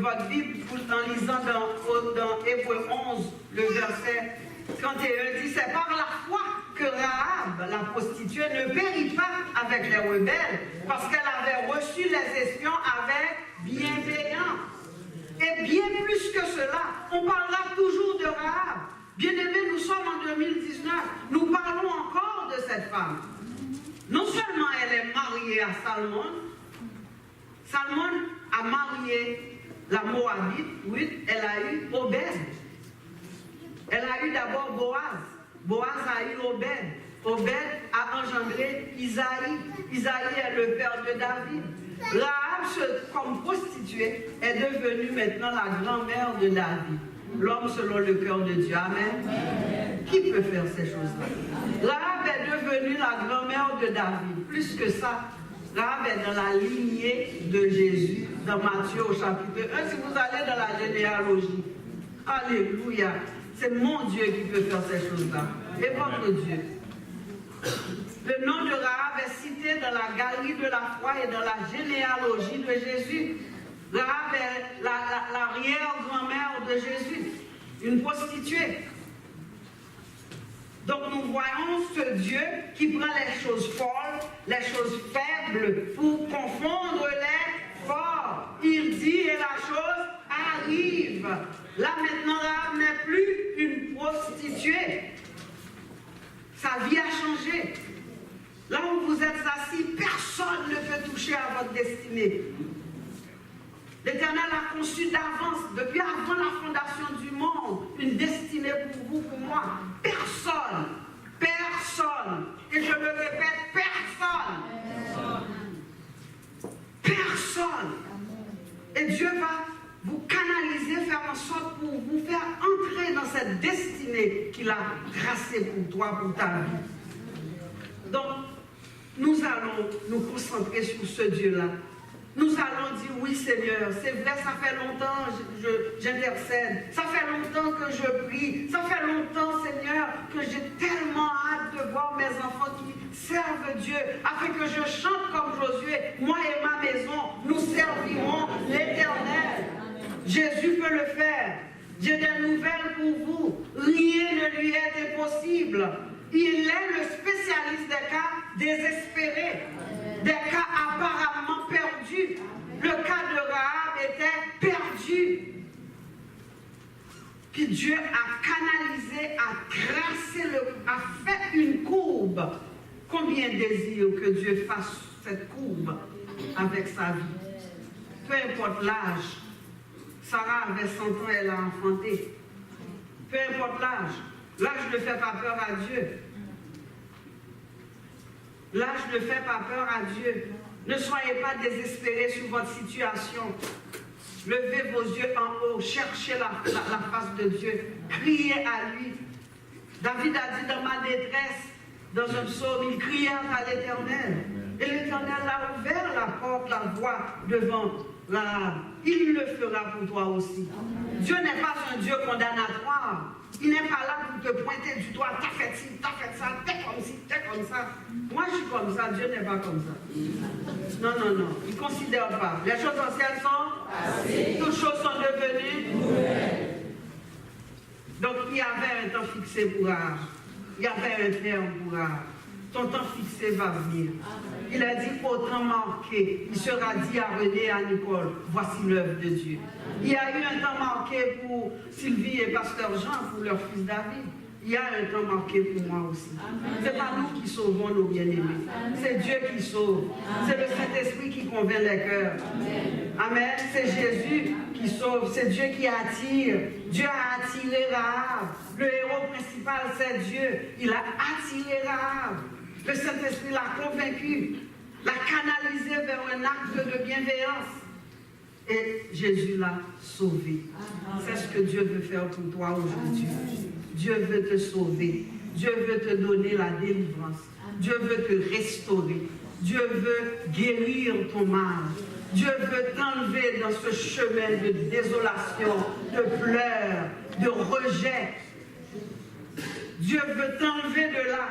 votre Bible en lisant dans Hébreux 11, le verset 31, dit c'est par la foi que Rahab, la prostituée, ne périt pas avec les rebelles, parce qu'elle avait reçu les espions avec bienveillance. Et bien plus que cela, on parlera toujours de Rahab. Bien-aimés, nous sommes en 2019, nous parlons encore de cette femme. Non seulement elle est mariée à Salmon, Salmon a marié la Moabite, oui, elle a eu Obed. Elle a eu d'abord Boaz. Boaz a eu Obed. Obed a engendré Isaïe. Isaïe est le père de David. Rahab, comme prostituée, est devenue maintenant la grand-mère de David. L'homme selon le cœur de Dieu. Amen. Qui peut faire ces choses-là? Rahab est devenue la grand-mère de David. Plus que ça, Rahab est dans la lignée de Jésus, dans Matthieu au chapitre 1. Si vous allez dans la généalogie, alléluia, c'est mon Dieu qui peut faire ces choses-là. Et votre Dieu. Le nom de Rahab est cité dans la galerie de la foi et dans la généalogie de Jésus. Rahab est l'arrière-grand-mère de Jésus, une prostituée. Donc nous voyons ce Dieu qui prend les choses folles, les choses faibles pour confondre les forts. Il dit et la chose arrive. Là maintenant, Rahab n'est plus une prostituée. Sa vie a changé. Là où vous êtes assis, personne ne peut toucher à votre destinée. L'Éternel a conçu d'avance, depuis avant la fondation du monde, une destinée pour vous, pour moi. Personne, personne, et je le répète, personne, personne. Et Dieu va vous canaliser, faire en sorte pour vous faire entrer dans cette destinée qu'il a tracée pour toi, pour ta vie. Donc, nous allons nous concentrer sur ce Dieu-là. Nous allons dire oui Seigneur, c'est vrai, ça fait longtemps j'intercède, ça fait longtemps que je prie, ça fait longtemps Seigneur que j'ai tellement hâte de voir mes enfants qui servent Dieu, afin que je chante comme Josué, moi et ma maison, nous servirons l'Éternel. Jésus peut le faire. J'ai des nouvelles pour vous, rien ne lui est impossible. Il est le spécialiste des cas désespérés, des cas apparemment perdus. Le cas de Rahab était perdu. Puis Dieu a canalisé, a tracé, a fait une courbe. Combien désire que Dieu fasse cette courbe avec sa vie? Peu importe l'âge. Sarah avait 100 ans, elle a enfanté. Peu importe l'âge. L'âge ne fait pas peur à Dieu. L'âge ne fait pas peur à Dieu. Ne soyez pas désespérés sur votre situation. Levez vos yeux en haut, cherchez la face de Dieu, criez à lui. David a dit dans ma détresse, dans un psaume, il criait à l'Éternel. Et l'Éternel a ouvert la porte, la voie devant l'arabe. Il le fera pour toi aussi. Dieu n'est pas un Dieu condamnatoire. Il n'est pas là pour te pointer du doigt. T'as fait ci, t'as fait ça, t'es comme ci, t'es comme ça. Moi, je suis comme ça. Dieu n'est pas comme ça. Non, non, non. Il ne considère pas. Les choses anciennes sont toutes choses sont devenues nouvelles. Donc, il y avait un temps fixé pour Rahab. Il y avait un terme pour Rahab. Ton temps fixé va venir. Il a dit au temps marqué, il sera dit à René et à Nicole, voici l'œuvre de Dieu. Il y a eu un temps marqué pour Sylvie et Pasteur Jean, pour leur fils David. Il y a un temps marqué pour moi aussi. Ce n'est pas nous qui sauvons nos bien-aimés. C'est Dieu qui sauve. C'est le Saint-Esprit qui convainc les cœurs. Amen. C'est Jésus qui sauve. C'est Dieu qui attire. Dieu a attiré Rahab. Le héros principal, c'est Dieu. Il a attiré Rahab. Le Saint-Esprit l'a convaincu, l'a canalisé vers un acte de bienveillance. Et Jésus l'a sauvé. C'est ce que Dieu veut faire pour toi aujourd'hui. Dieu veut te sauver. Dieu veut te donner la délivrance. Dieu veut te restaurer. Dieu veut guérir ton mal. Dieu veut t'enlever dans ce chemin de désolation, de pleurs, de rejet. Dieu veut t'enlever de là.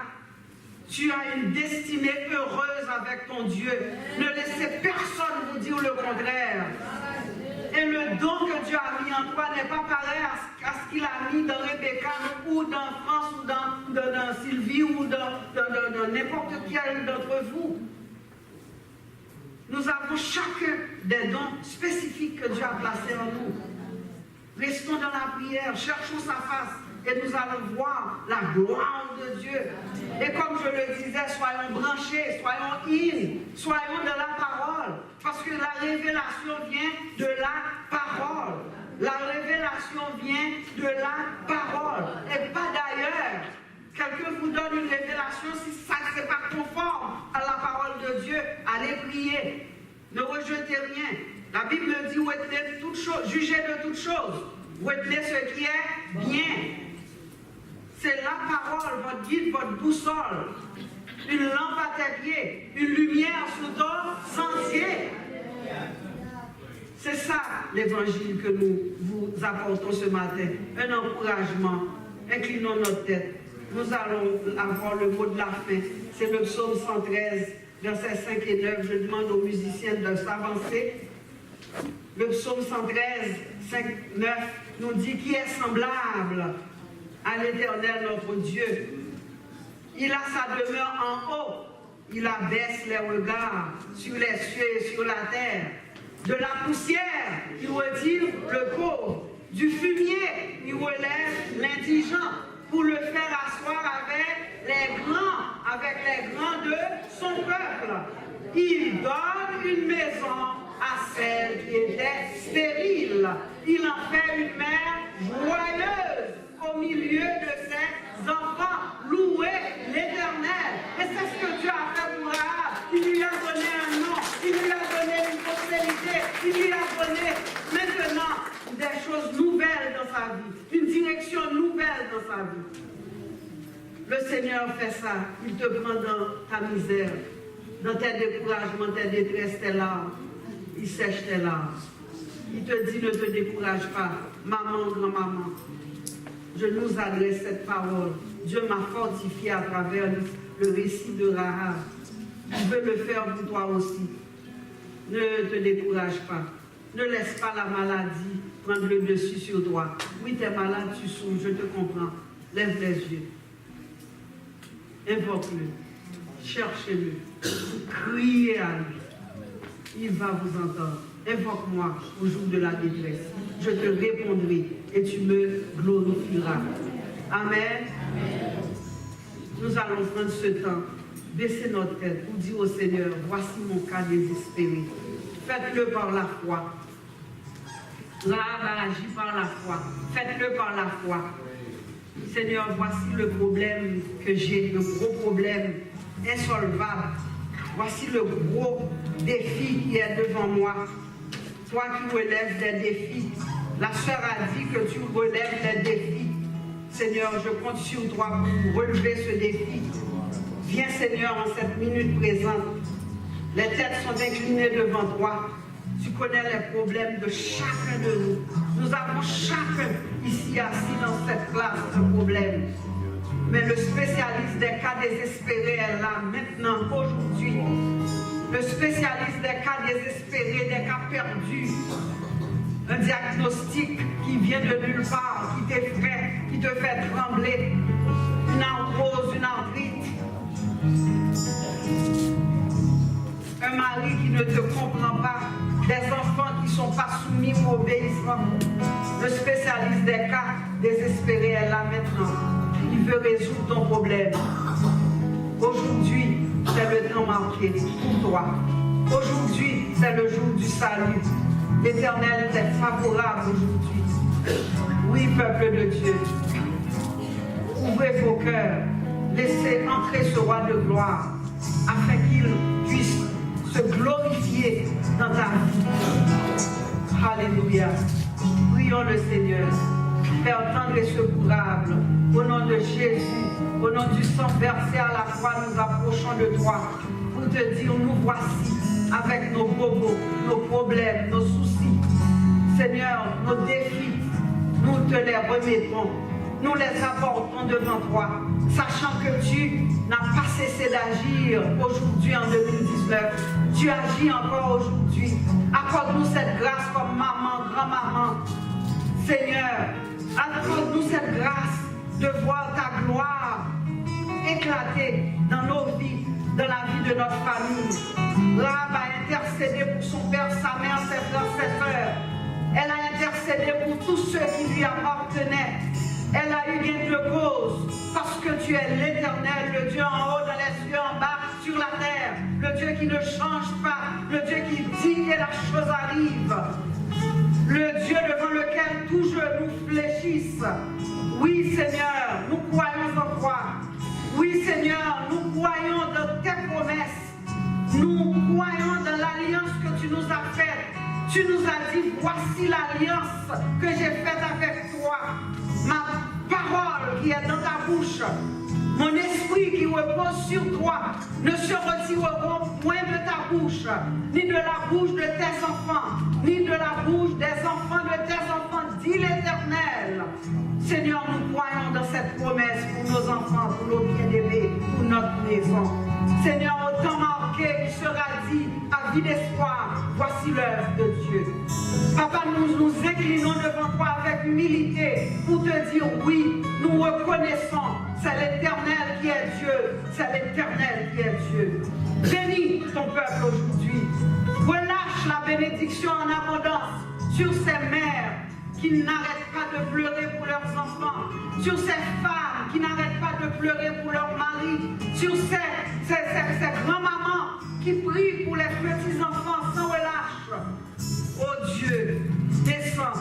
Tu as une destinée heureuse avec ton Dieu. Ne laissez personne vous dire le contraire. Et le don que Dieu a mis en toi n'est pas pareil à ce qu'il a mis dans Rebecca ou dans France ou dans Sylvie ou dans n'importe quel d'entre vous. Nous avons chacun des dons spécifiques que Dieu a placés en nous. Restons dans la prière, cherchons sa face. Et nous allons voir la gloire de Dieu. Et comme je le disais, soyons branchés, soyons soyons de la parole. Parce que la révélation vient de la parole. La révélation vient de la parole. Et pas d'ailleurs. Quelqu'un vous donne une révélation, si ça n'est pas conforme à la parole de Dieu, allez prier. Ne rejetez rien. La Bible dit, retenez toutes choses, jugez de toutes choses. Retenez ce qui est bien. C'est la parole, votre guide, votre boussole. Une lampe à tes pieds, une lumière sous ton sentier. C'est ça l'évangile que nous vous apportons ce matin. Un encouragement. Inclinons notre tête. Nous allons avoir le mot de la fin. C'est le psaume 113, versets 5 et 9. Je demande aux musiciens de s'avancer. Le psaume 113, 5, 9 nous dit qui est semblable à l'Éternel notre Dieu. Il a sa demeure en haut. Il abaisse les regards sur les cieux et sur la terre. De la poussière, il retire le pauvre. Du fumier, il relève l'indigent pour le faire asseoir avec les grands de son peuple. Il donne une maison à celle qui était stérile. Il en fait une mère joyeuse au milieu de ses enfants. Louez l'Éternel. Et c'est ce que Dieu a fait pour Rahab. Il lui a donné un nom, il lui a donné une prospérité, il lui a donné maintenant des choses nouvelles dans sa vie, une direction nouvelle dans sa vie. Le Seigneur fait ça. Il te prend dans ta misère, dans tes découragements, tes détresses, tes larmes. Il sèche tes larmes. Il te dit ne te décourage pas. Maman, grand-maman, je nous adresse cette parole. Dieu m'a fortifié à travers le récit de Rahab. Il veut le faire pour toi aussi. Ne te décourage pas. Ne laisse pas la maladie prendre le dessus sur toi. Oui, tu es malade, tu souffres, je te comprends. Lève les yeux. Invoque-le. Cherchez-le. Criez à lui. Il va vous entendre. Invoque-moi au jour de la détresse. Je te répondrai et tu me glorifieras. Amen. Amen. Nous allons prendre ce temps, baisser notre tête pour dire au Seigneur, voici mon cas désespéré. Faites-le par la foi. Rahab a agi par la foi. Faites-le par la foi. Seigneur, voici le problème que j'ai, le gros problème insolvable. Voici le gros défi qui est devant moi. Toi qui relèves des défis. La sœur a dit que tu relèves les défis. Seigneur, je compte sur toi pour relever ce défi. Viens, Seigneur, en cette minute présente. Les têtes sont inclinées devant toi. Tu connais les problèmes de chacun de nous. Nous avons chacun ici assis dans cette classe un problème. Mais le spécialiste des cas désespérés est là maintenant, aujourd'hui. Le spécialiste des cas désespérés, des cas perdus. Un diagnostic qui vient de nulle part, qui t'effraie, qui te fait trembler. Une arthrose, une arthrite. Un mari qui ne te comprend pas. Des enfants qui ne sont pas soumis ou obéissants. Le spécialiste des cas désespérés est là maintenant. Il veut résoudre ton problème. Aujourd'hui, c'est le temps marqué pour toi. Aujourd'hui, c'est le jour du salut. L'Éternel est favorable aujourd'hui. Oui, peuple de Dieu. Ouvrez vos cœurs. Laissez entrer ce roi de gloire afin qu'il puisse se glorifier dans ta vie. Alléluia. Prions le Seigneur. Père tendre et secourable, au nom de Jésus, au nom du sang versé à la croix, nous approchons de toi pour te dire, nous voici avec nos bobos, nos problèmes, nos soucis. Seigneur, nos défis, nous te les remettons. Nous les apportons devant toi, sachant que tu n'as pas cessé d'agir aujourd'hui en 2019. Tu agis encore aujourd'hui. Accorde-nous cette grâce comme maman, grand-maman. Seigneur, accorde-nous cette grâce de voir ta gloire éclater dans nos vies, dans la vie de notre famille. Rahab a intercédé pour son père, sa mère, ses frères, ses sœurs. Elle a intercédé pour tous ceux qui lui appartenaient. Elle a eu gain de cause parce que tu es l'Éternel, le Dieu en haut, dans les cieux, en bas, sur la terre. Le Dieu qui ne change pas, le Dieu qui dit que la chose arrive. Le Dieu devant lequel tous genou fléchissent. Oui, Seigneur, nous croyons en toi. Oui, Seigneur, nous croyons dans tes promesses. Nous croyons dans l'alliance que tu nous as faite. Tu nous as dit, voici l'alliance que j'ai faite avec toi. Ma parole qui est dans ta bouche, mon esprit qui repose sur toi, ne se retireront point de ta bouche, ni de la bouche de tes enfants, ni de la bouche des enfants de tes enfants, dit l'Éternel. Seigneur, nous croyons dans cette promesse pour nos enfants, pour nos bien-aimés, pour notre maison. Seigneur, au temps marqué, il sera dit, à vie d'espoir, voici l'œuvre de Dieu. Papa, nous nous inclinons devant toi avec humilité pour te dire oui, nous reconnaissons, c'est l'Éternel qui est Dieu, c'est l'Éternel qui est Dieu. Bénis ton peuple aujourd'hui. Relâche la bénédiction en abondance sur ces mères qui n'arrêtent pas de pleurer pour leurs enfants, sur ces femmes qui n'arrêtent pas de pleurer pour leurs maris, sur ces grands-mamans qui prient pour les petits-enfants sans relâche. Oh Dieu, descends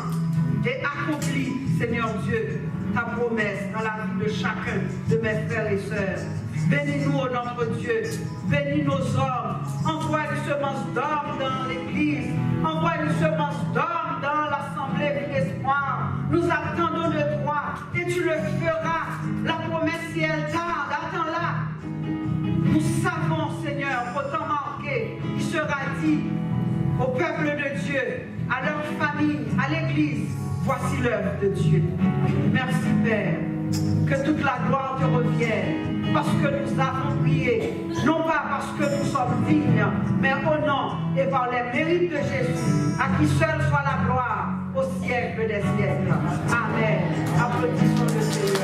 et accomplis, Seigneur Dieu, ta promesse dans la vie de chacun de mes frères et sœurs. Bénis-nous, oh notre Dieu, bénis nos hommes, envoie une semence d'hommes dans l'église, envoie une semence d'hommes dans l'assemblée d'espoir. Nous attendons de toi et tu le feras. La promesse, si elle tarde, attends-la. Nous savons, Seigneur, au temps marqué, il sera dit au peuple de Dieu, à leur famille, à l'église, voici l'œuvre de Dieu. Merci Père, que toute la gloire te revienne, parce que nous avons prié, non pas parce que nous sommes dignes, mais au nom et par les mérites de Jésus, à qui seul soit la gloire au siècle des siècles. Amen. Applaudissons le Seigneur.